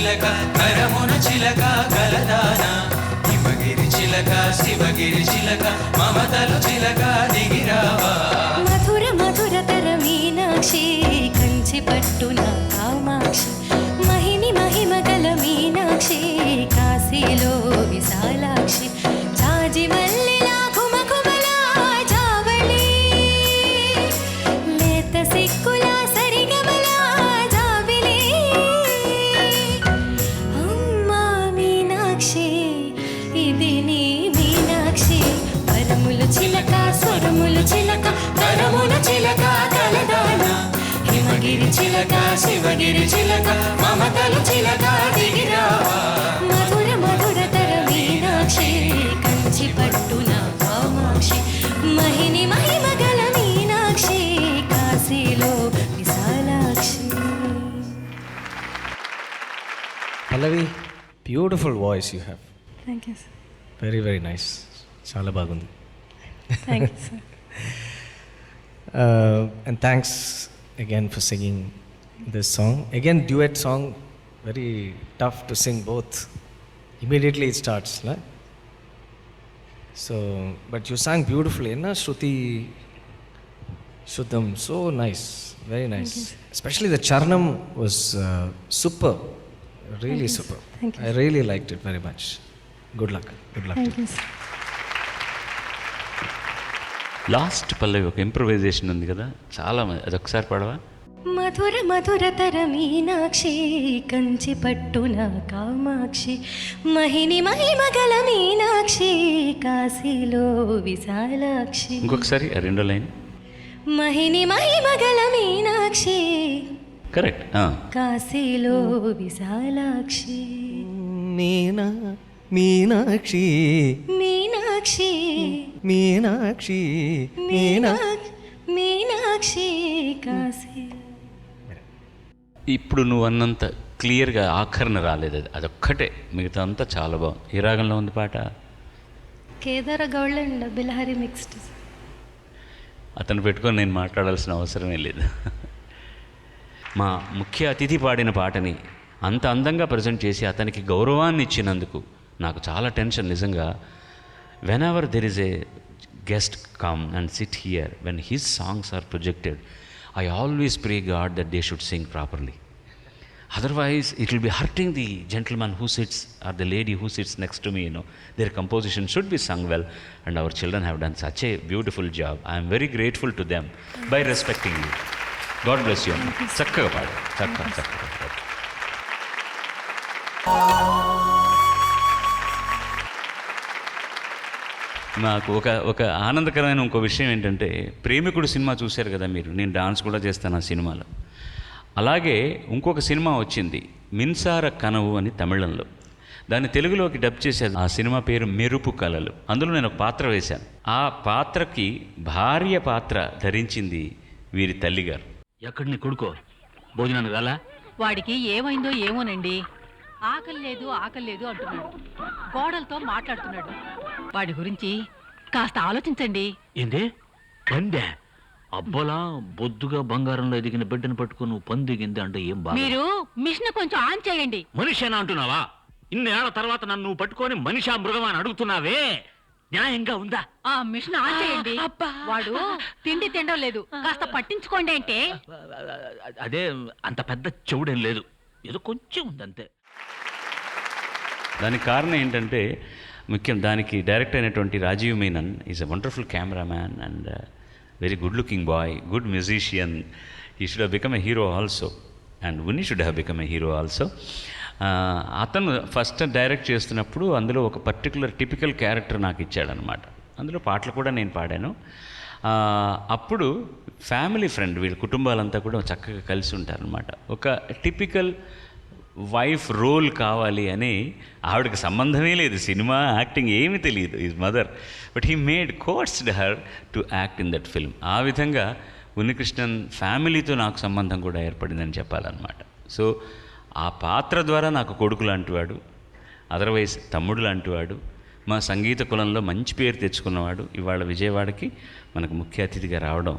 చిలక కరమున చిలక కలదాన హిమగిరి చిలక శివగిరి చిలక మమతలు చిలక దిగిరావా మధుర మధురతర మీనాక్షి కంచి పట్టున కామాక్షి మహిని మహిమగల మీనాక్షి కాశీలో విశాలాక్షి జాజి మల్లెలా కుమకుమలా జావళి లేత సిక్కులా సరిగమలా జాబిలి అమ్మా మీనాక్షి ఇది నీ మీనాక్షి వరములు చిలక స్వరములు చిలక కరముల చిలక కలదాన హిమగిరి చిలక శివగిరి చిలక మమతలు చిలక దిగిరావా మధుర మధురతర మీనాక్షి కంచి పట్టున కామాక్షి మహిని మహిమగల మీనాక్షి కాశీలో Visalakshi. Pallavi, beautiful voice you have. Thank you sir. Very very nice. చాలా బాగుంది. Thank you sir. And thanks again for singing this song. Again, duet song, very tough to sing both. Immediately it starts, no? So, but you sang beautifully, na? Shruti, Shuddham, so nice, very nice. Especially the Charnam was super, really super. Thank you. I really liked it very much. Good luck. Good luck. Thank you sir. Last pallavi ఒక improvisation ఉంది కదా, చాలా అదొకసారి పాడవా? మధుర మధురతర మీనాక్షి కంచి పట్టున కామాక్షి మహిని మహిమగల మీనాక్షి కాశీలో విశాలాక్షి. ఇంకొకసారి ఆ రెండో లైన్. మహిని మహిమగల మీనాక్షి కరెక్ట్. కాశీలో విశాలాక్షి. మీనాక్షి మీనాక్షి మీనాక్షి మీనాక్షి కాశీ. ఇప్పుడు నువ్వు అన్నంత క్లియర్గా ఆఖరణ రాలేదు, అది అదొక్కటే, మిగతా అంతా చాలా బాగుంది. ఏ రాగంలో ఉంది పాట? Kedara Goud and Bilhari mixed. అతను పెట్టుకొని నేను మాట్లాడాల్సిన అవసరమే లేదు. మా ముఖ్య అతిథి పాడిన పాటని అంత అందంగా ప్రజెంట్ చేసి అతనికి గౌరవాన్ని ఇచ్చినందుకు నాకు చాలా టెన్షన్ నిజంగా. Whenever there is a guest come and sit here, when his songs are projected, I always pray God that they should sing properly. Otherwise, it will be hurting the gentleman who sits or the lady who sits next to me, you know. Their composition should be sung well, and our children have done such a beautiful job. I am very grateful to them by respecting you. God bless you. చక్కగా పాడు, చక్కగా. నాకు ఒక ఆనందకరమైన ఇంకో విషయం ఏంటంటే, ప్రేమికుడు cinema చూశారు కదా మీరు, నేను డాన్స్ కూడా చేస్తాను ఆ సినిమాలో. అలాగే ఇంకొక సినిమా వచ్చింది, మిన్సార కనవు అని తమిళంలో. దాన్ని తెలుగులోకి డబ్ చేసేది. ఆ సినిమా పేరు మెరుపు కళలు. అందులో నేను ఒక పాత్ర వేశాను. ఆ పాత్రకి భార్య పాత్ర ధరించింది వీరి తల్లిగారు. ఎక్కడి నీ కొడుకో భోజనానికి రాలా? వాడికి ఏమైందో ఏమోనండి, ఆకలి లేదు అంటున్నాడు, గోడలతో మాట్లాడుతున్నాడు. వాడి గురించి కాస్త ఆలోచించండి. ఏంది పందే? అబ్బలా బొద్దుగా బంగారంలో ఎదిగిన బిడ్డను పట్టుకుని నువ్వు పందిగింది అంటే ఏం బాగా? మీరు మిషన్ కొంచెం ఆన్ చేయండి. మనిషేనా అంటున్నావా? ఇన్నేళ్ల తర్వాత నన్ను పట్టుకొని మనిషా మృగమా అని అడుగుతున్నావే, న్యాయంగా ఉందా? ఆ మిషన్ ఆన్ చేయండి. వాడు తిండి తినడం లేదు, కాస్త పట్టించుకోండి అంటే. అదే అంత పెద్ద చెవుడేం లేదు, ఏదో కొంచెం ఉందంతే. దానికి కారణం ఏంటంటే, ముఖ్యం దానికి డైరెక్ట్ అయినటువంటి Rajiv Menon is a wonderful cameraman and very good looking boy, good musician. He should have become a hero also and Unni should have become a hero also. అతను ఫస్ట్ డైరెక్ట్ చేస్తున్నప్పుడు అందులో ఒక పర్టికులర్ టిపికల్ క్యారెక్టర్ నాకు ఇచ్చాడనమాట. అందులో పాటలు కూడా నేను పాడాను. అప్పుడు ఫ్యామిలీ ఫ్రెండ్, వీళ్ళ కుటుంబాలంతా కూడా చక్కగా కలిసి ఉంటారనమాట. ఒక టిపికల్ వైఫ్ రోల్ కావాలి అని, ఆవిడకి సంబంధమే లేదు, సినిమా యాక్టింగ్ ఏమీ తెలియదు, is mother, but he made forced her to act in that film. ఆ విధంగా ఉన్నికృష్ణన్ ఫ్యామిలీతో నాకు సంబంధం కూడా ఏర్పడిందని చెప్పాలన్నమాట. సో ఆ పాత్ర ద్వారా నాకు కొడుకు లాంటివాడు, అదర్వైజ్ తమ్ముడు లాంటివాడు, మా సంగీత కులంలో మంచి పేరు తెచ్చుకున్నవాడు ఇవాళ విజయవాడకి మనకు ముఖ్య అతిథిగా రావడం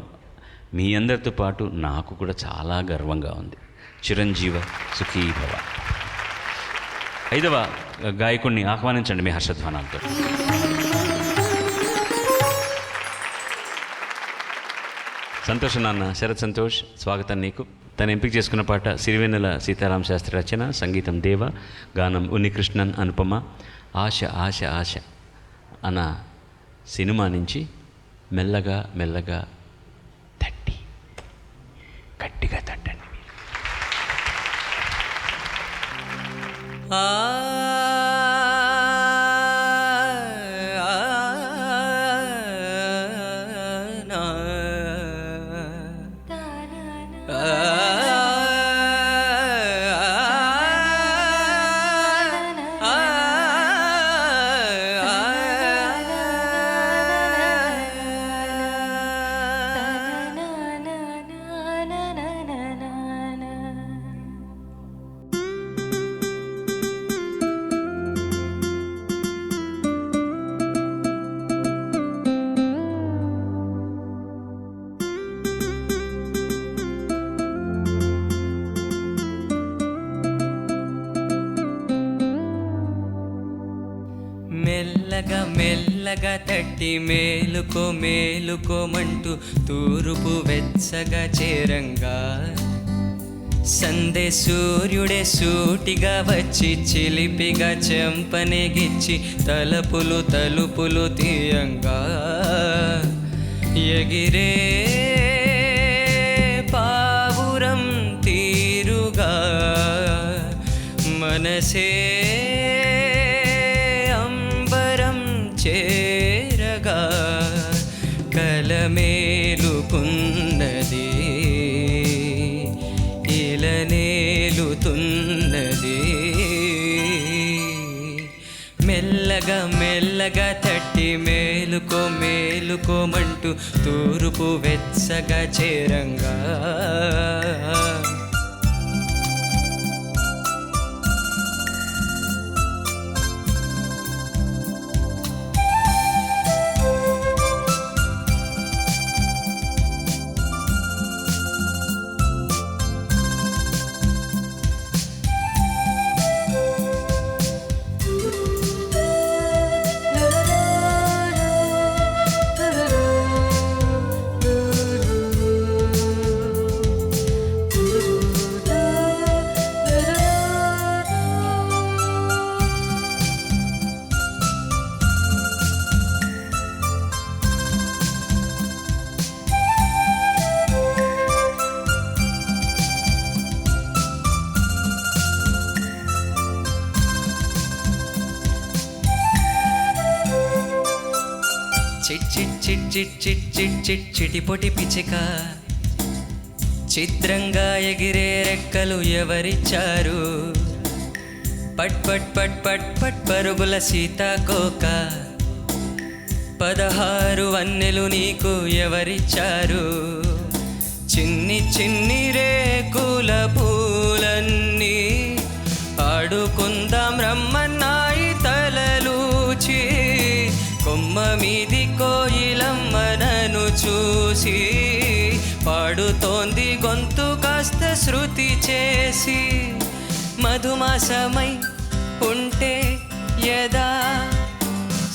మీ అందరితో పాటు నాకు కూడా చాలా గర్వంగా ఉంది. చిరంజీవ సుఖీ భవ. 5వ గాయకుడిని ఆహ్వానించండి మీ హర్షధ్వానాలతో. సంతోష్ నాన్న, శరత్ సంతోష్, స్వాగతం నీకు. తను ఎంపిక చేసుకున్న పాట సిరివెన్నెల సీతారామ శాస్త్రి రచన, సంగీతం దేవ, గానం ఉన్నికృష్ణన్ అనుపమ. ఆశ ఆశ ఆశ అన్న సినిమా నుంచి మెల్లగా మెల్లగా తట్టి, గట్టిగా తట్టండి. మెల్లగా మెల్లగా తట్టి మేలుకో మేలుకోమంటూ తూర్పు వెచ్చగా చేరంగా సందే సూర్యుడే సూటిగా వచ్చి చిలిపిగా చెంపనెగిచ్చి తలుపులు తలుపులు తీయంగా ఎగిరే పావురం తీరుగా మనసే చేరగా కలమేలుకున్నది ఇలనేలుతున్నది. మెల్లగా మెల్లగా తట్టి మేలుకో మేలుకోమంటూ తూర్పు వెచ్చగా చేరంగా చిటిపొటి పిచ్చిక చిత్రంగా ఎగిరే రెక్కలు ఎవరిచ్చారు? పట్ పట్ పట్ పట్ పట్ పరుగుల సీతాకోక 16 వన్నెలు నీకు ఎవరిచ్చారు? చిన్ని చిన్ని రేకుల పూలన్నీ ఆడుకుందాం రమ్మన్నాయి తలలూచి కొమ్మ మీది కోయిలమ్మనను చూసి పాడుతోంది గొంతు కాస్త శృతి చేసి మధుమాసమై ఉంటే యదా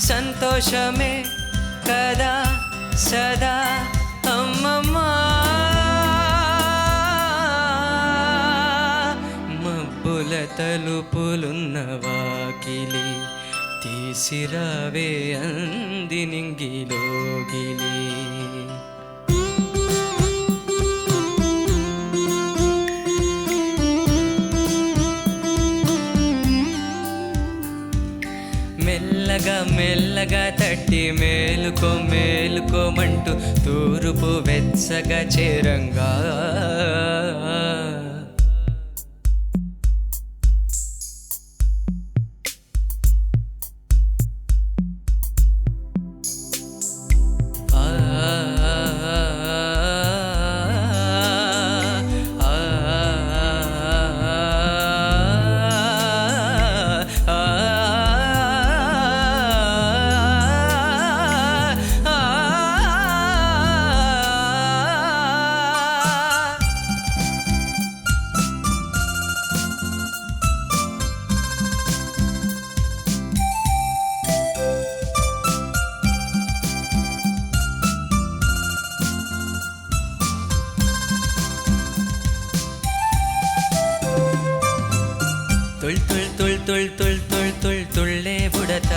సంతోషమే కదా సదా అమ్మమ్మా మబ్బుల తలుపులున్న వాకిలి తీసిరావే అంది నింగిలోగిలి మెల్లగా మెల్లగా తట్టి మేలుకో మేలుకోమంటూ తూర్పు వెచ్చగా చేరంగా ತುಳ್ ತುಳ್ ತುಳ್ ತುಳ್ ತುಳ್ಳೆ ಬುಡತ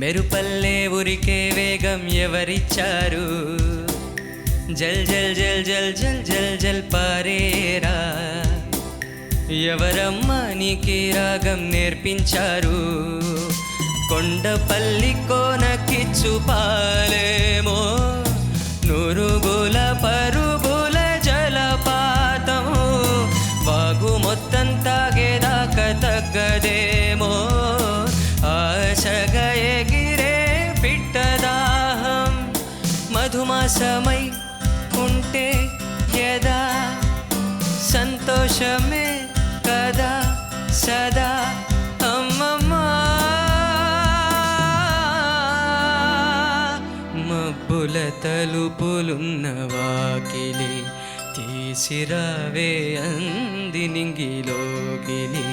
మెరుపల్లే ఉరికే వేగం ఎవరిచ్చారు జల్ జల్ జల్ జల్ జల్ జల్ జల్ పారేరా ఎవరమ్మా నీకి రాగం నేర్పించారు కొండపల్లి కోనకిచ్చు పాలేమో నురుగుల పరుగుల జలపాతం వాగు మొత్తం తాగేదాకా తగ్గదేమో ఆశగా ఎగిరే పిట్టదాహం మధుమాసమై ఉంటే యదా సంతోషమే కదా సదా అమ్మమ్మా మబ్బుల తలుపులున్న వాకిలి తీసిరావే అంది నింగిలోకిలి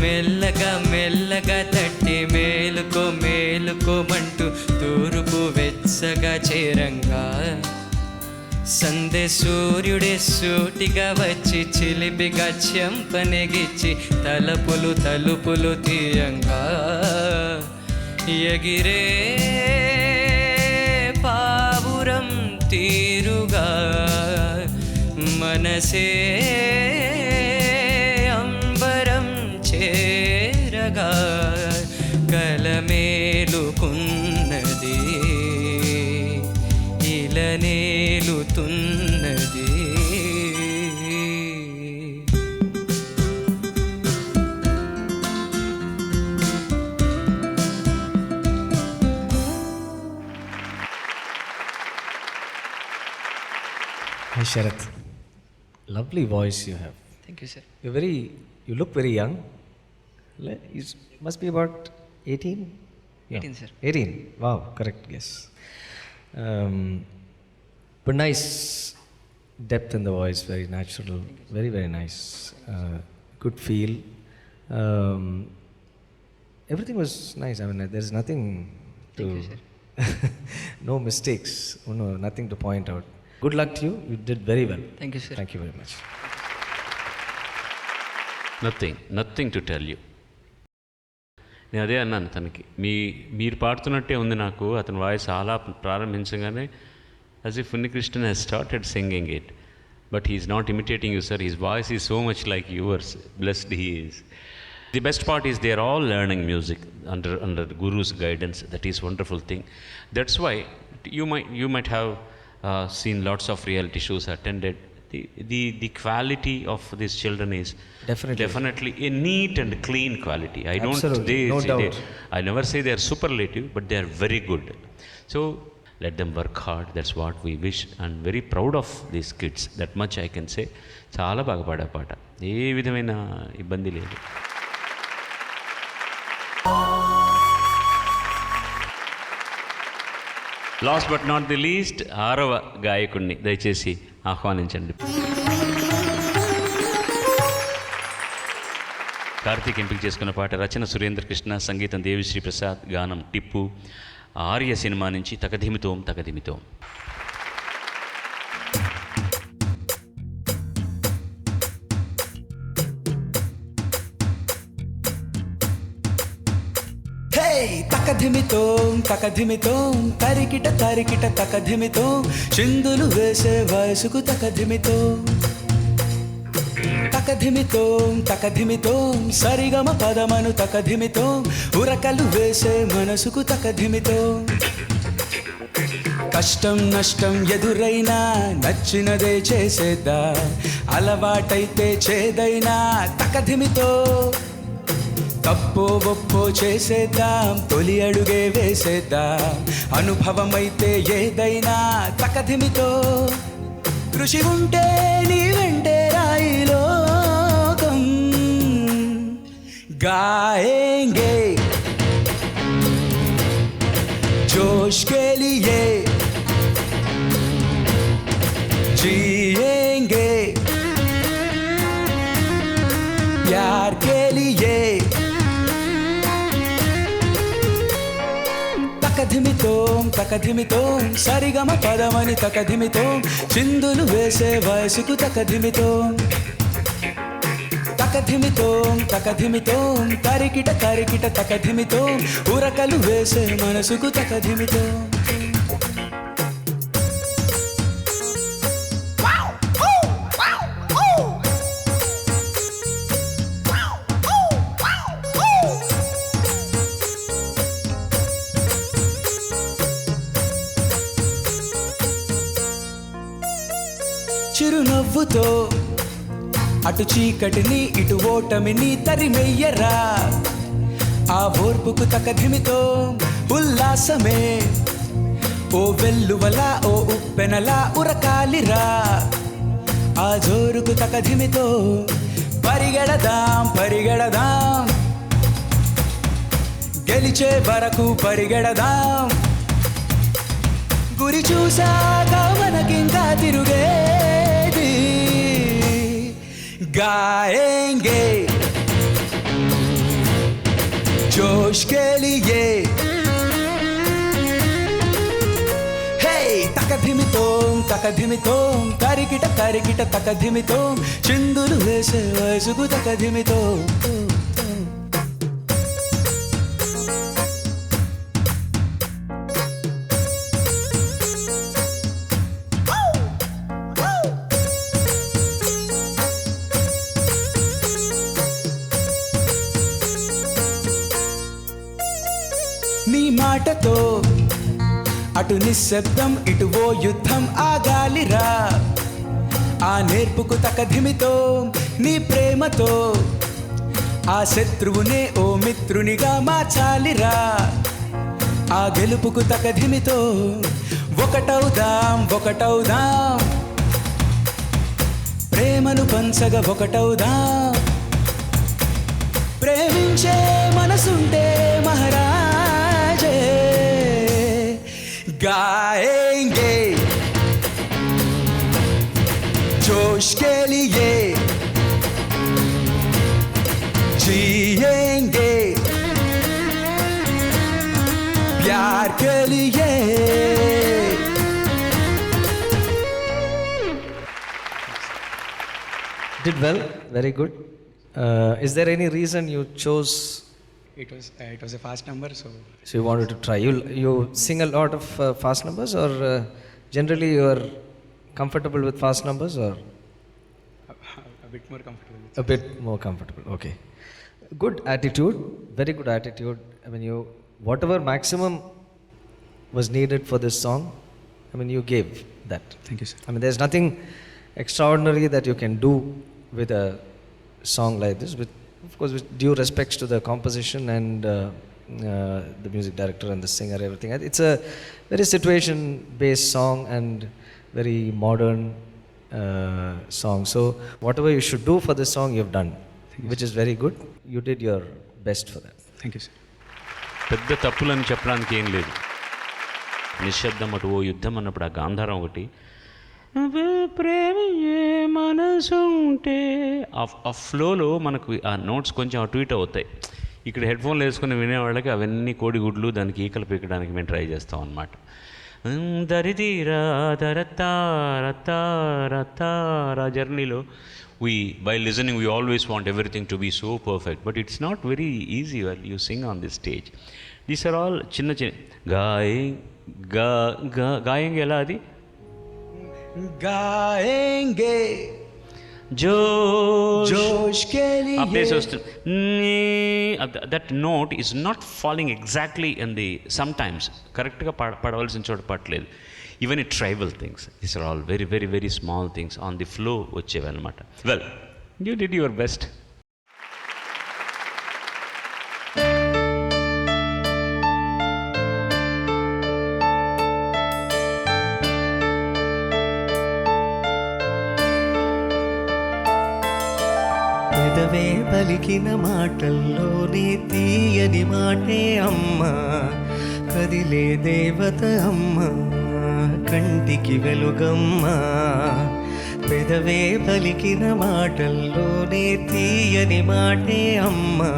మెల్లగా మెల్లగా తట్టి మేలుకో మేలుకోమంటూ తూర్పు వెచ్చగా చేరంగా సందే సూర్యుడే సూటిగా వచ్చి చిలిపిగా చెంపనెగిచ్చి తలుపులు తలుపులు తీయంగా ఎగిరే పావురం తీరుగా మనసే అంబరం చేరగా కలమేలుకున్నది ఇలనేలుతున్నది Hi Sharath, lovely voice you have. Thank you, sir. You look very young. You must be about 18? 18, sir. 18, wow, correct, yes. But nice depth in the voice, very natural, very, very nice. Good feel. Everything was nice. I mean, there's nothing to... Thank you, sir. No mistakes, no, nothing to point out. Good luck to you. You did very well. Thank you, sir. Thank you very much. Nothing to tell you. నేను అదే అన్నాను తనకి, మీరు పాడుతున్నట్టే ఉంది నాకు. అతని voice అలా ప్రారంభించగానే as if Unnikrishnan has started singing it, but he is not imitating you sir. His voice is so much like yours. Blessed he is. The best part is they are all learning music under gurus guidance. That is wonderful thing. That's why you might have seen lots of reality shows attended. The quality of these children is definitely a neat and clean quality. I never say they are superlative, but they are very good. So let them work hard. That's what we wish, and very proud of these kids. That much I can say. చాలా బాగా పాడా పాట, ఏ విధమైన ఇబ్బంది లేదు. Last but not the least 6వ గాయకుడిని దయచేసి ఆహ్వానించండి. కార్తీక్ ఎంపిక చేసుకున్న పాట రచన సురేంద్ర కృష్ణ, సంగీతం దేవిశ్రీ ప్రసాద్, గానం టిప్పు. ఆర్య సినిమా నుంచి తకధిమితోం తకధిమితోం. తకధిమితోం తకధిమితోం తరికిట తరికిట తకధిమితోం చిందులు వేసే వయసుకు తకధిమితోం తకధిమితోం తకధిమితోం సరిగమ పదమను తకధిమితోం ఉరకలు వేసే మనసుకు తకధిమితోం కష్టం నష్టం ఎదురైనా నచ్చినదే చేసేద్దా అలవాటైతే చేదైనా తకధిమితో తప్పో ఒప్పో చేసేద్దాం తొలి అడుగే వేసేద్దాం అనుభవమైతే ఏదైనా తకధిమితో కృషి ఉంటే నీ వెంటే రాయిలోకం గాయేంగే जोश के लिए जिएंगे प्यार के लिए తకధిమితోం సరిగమ పదమని తకధిమితోం చిందులు వేసే వయసుకు తకధిమితోం తకధిమితోం తకధిమితోం తరికిట తరికిట తకధిమితోం ఉరకలు వేసే మనసుకు తకధిమితోం చిరునవ్వుతో అటు చీకటిని ఇటు ఓటమిని తరిమెయ్యరా ఆ ఓర్పుకు తకధిమితో ఉల్లాసమే ఓ వెల్లువలా ఓ ఉప్పెనలా ఉరకాలిరా ఆ జోరుకు తకధిమితో పరిగెడదాం పరిగెడదాం గెలిచే వరకు పరిగెడదాం గురి చూసాక మనకింకా తిరుగేది गाएंगे जोश के लिए हे తకధిమితోం తరికిట తరికిట తకధిమితోం చిందులు వేసే వయసుకు తకధిమితోం నీ మాటతో అటు నిశ్శబ్దం ఇటు ఓ యుద్ధం ఆగాలిరా ఆ నేర్పుకు తకధిమితో నీ ప్రేమతో ఆ శత్రువునే ఓ మిత్రునిగా మార్చాలిరా ఆ గెలుపుకు తకధిమితో ఒకటవుదాం ఒకటవుదాం ప్రేమను పంచగా ఒకటవుదాం ప్రేమించే మనసుంటే మహారాజే गाएंगे जोश के लिए जिएंगे प्यार के लिए Did well, very good. Is there any reason you chose? It was a fast number, so You wanted to try. You sing a lot of fast numbers, or generally you are comfortable with fast numbers, or a bit more comfortable. a bit more comfortable? Okay. Good attitude, very good attitude. I mean, whatever maximum was needed for this song, I mean, you gave that. Thank you, sir. I mean, there's nothing extraordinary that you can do with a song like this, of course, with due respects to the composition and the music director and the singer, everything. It's a very situation-based song and very modern song. So, whatever you should do for this song, you've done, which is very good. You did your best for that. Thank you, sir. పెద్ద తప్పులని చెప్పడానికి ఏం లేదు. నిశ్శబ్దం అటు ఓ యుద్ధం అన్నప్పుడు ఆ గాంధారం ఒకటి ప్రేమ మనసుంటే ఆ ఫ్లోలో మనకు ఆ నోట్స్ కొంచెం అటు ఇటు అవుతాయి. ఇక్కడ హెడ్ ఫోన్లు వేసుకుని వినేవాళ్ళకి అవన్నీ కోడిగుడ్లు దానికి ఈకలు పీకడానికి మేము ట్రై చేస్తాం అన్నమాట. దరిదీరా దరతా రతా రతారా జర్నీలో by listening we always want everything to be so perfect, but it's not very easy while you sing on this stage. These are all చిన్న గాయంగా ఎలా అది गाएंगे जोश के लिए that note is not falling exactly in the sometimes correct ga padavalasina chodu patledu, even in tribal things. These are all very very very small things on the flow vacheve anamata. Well, you did your best. పెదవే పలికిన మాటల్లోనే తీయని మాటే అమ్మా, కదిలే దేవత అమ్మా, కంటికి వెలుగమ్మా. పెదవే పలికిన మాటల్లోనే తీయని మాటే అమ్మా,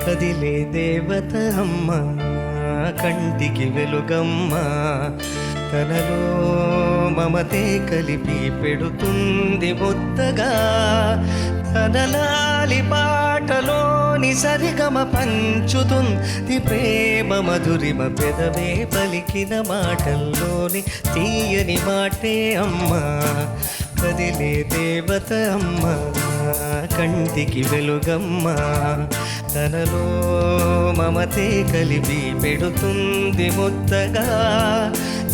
కదిలే దేవత అమ్మా, కంటికి వెలుగమ్మా. తనలో మమతే కలిపి పెడుతుంది ముద్దగా, తనలాలి పాటలోని సరిగమ పంచుతుంది ప్రేమ మధురిమ పెదవే పలికిన మాటల్లోని తీయని మాటే అమ్మా కదిలే దేవత అమ్మా కంటికి వెలుగమ్మ తనలో మమతే కలిపి పెడుతుంది ముద్దగా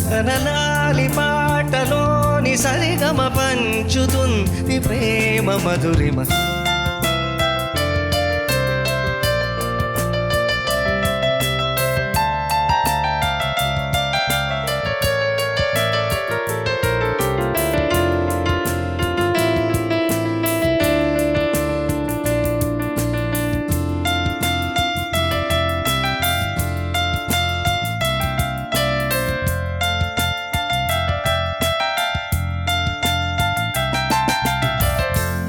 తనలాలి పాటలోని సరిగమ పంచుతుంది ప్రేమ మధురిమ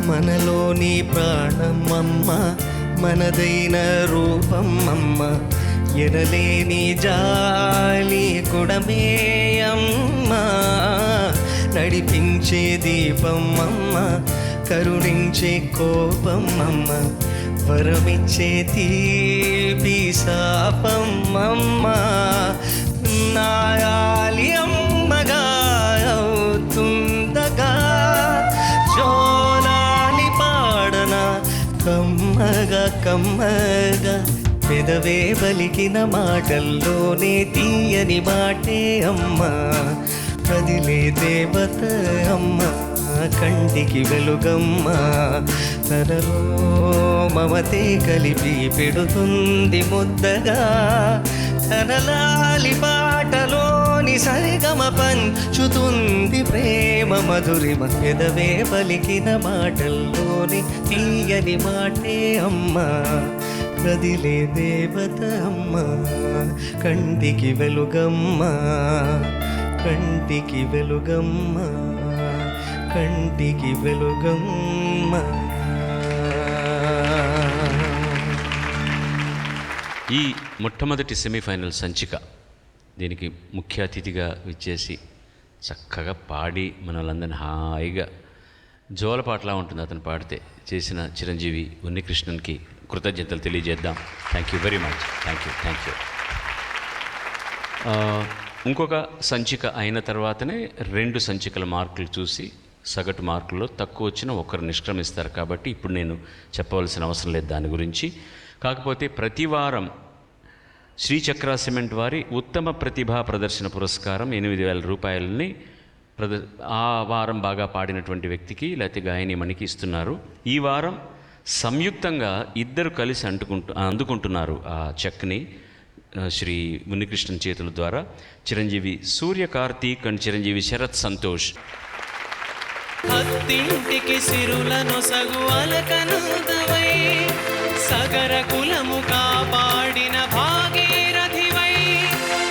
మనలోని ప్రాణమమ్మ మనదైన రూపమమ్మ ఎనలేని జాలి కుడమే అమ్మ నడిపించే దీపమమ్మ కరుణించే కోపమమ్మ వరమిచ్చే తీపి శాపమమ్మ నాయాలి అమ్మగా అవుతుందగా కమ్మగా కమ్మగా పెదవే పలికిన మాటల్లోనే తీయని మాటే అమ్మా కదిలే దేవత అమ్మ కంటికి వెలుగమ్మ తనలో మమతే కలిపి పెడుతుంది ముద్దగా తనలాలి పాటలోని సరిగమ పంచుతుంది ప్రేమ మధురిమ పెదవే పలికిన మాటల్లోని తీయని మాటే అమ్మా కదిలే దేవత అమ్మ కంటికి వెలుగమ్మ కంటికి వెలుగమ్మ కంటికి వెలుగమ్మ. ఈ మొట్టమొదటి సెమీఫైనల్ సంచిక దీనికి ముఖ్య అతిథిగా విచ్చేసి చక్కగా పాడి మనలందరినీ హాయిగా జోలపాటలా ఉంటుంది అతను పాడితే చేసిన చిరంజీవి ఉన్నికృష్ణన్కి కృతజ్ఞతలు తెలియజేద్దాం. Thank you very much. Thank you. ఇంకొక సంచిక అయిన తర్వాతనే 2 సంచికల మార్కులు చూసి సగటు మార్కుల్లో తక్కువ వచ్చిన ఒకరు నిష్క్రమిస్తారు. కాబట్టి ఇప్పుడు నేను చెప్పవలసిన అవసరం లేదు దాని గురించి. కాకపోతే ప్రతి వారం శ్రీచక్ర సిమెంట్ వారి ఉత్తమ ప్రతిభా ప్రదర్శన పురస్కారం 8,000 రూపాయలని ఆ వారం బాగా పాడినటువంటి వ్యక్తికి లేకపోతే గాయనిమణికి ఇస్తున్నారు. ఈ వారం సంయుక్తంగా ఇద్దరు కలిసి అందుకుంటున్నారు ఆ చెక్ని శ్రీ ఉన్నికృష్ణన్ చేతుల ద్వారా. చిరంజీవి సూర్య కార్తీక్ అండ్ చిరంజీవి శరత్ సంతోష్. అత్తింటికి సిరులను సగువలకనుదవై సగర కులము కాపాడిన భాగీరథివై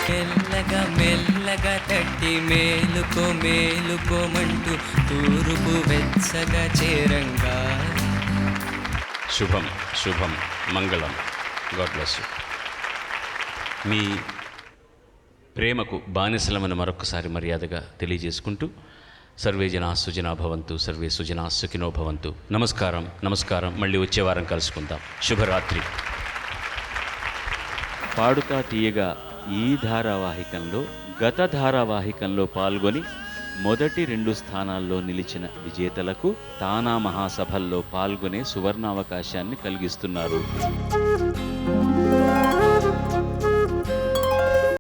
మెల్లగా మెల్లగా తట్టి మేలుకోమంటూ తూర్పు వెచ్చగా చేరంగా. శుభం మంగళం. God bless you. మీ ప్రేమకు బానిసలమని మరొకసారి మర్యాదగా తెలియజేసుకుంటూ సర్వే జనా సుజనా భవంతు, సర్వే సుజనా సుఖినో భవంతు. నమస్కారం. మళ్ళీ వచ్చే వారం కలుసుకుందాం. శుభరాత్రి. పాడుతా తీయగా ఈ ధారావాహికంలో గత ధారావాహికంలో పాల్గొని మొదటి 2 స్థానాల్లో నిలిచిన విజేతలకు తానా మహాసభల్లో పాల్గొనే సువర్ణావకాశాన్ని కలిగిస్తున్నారు.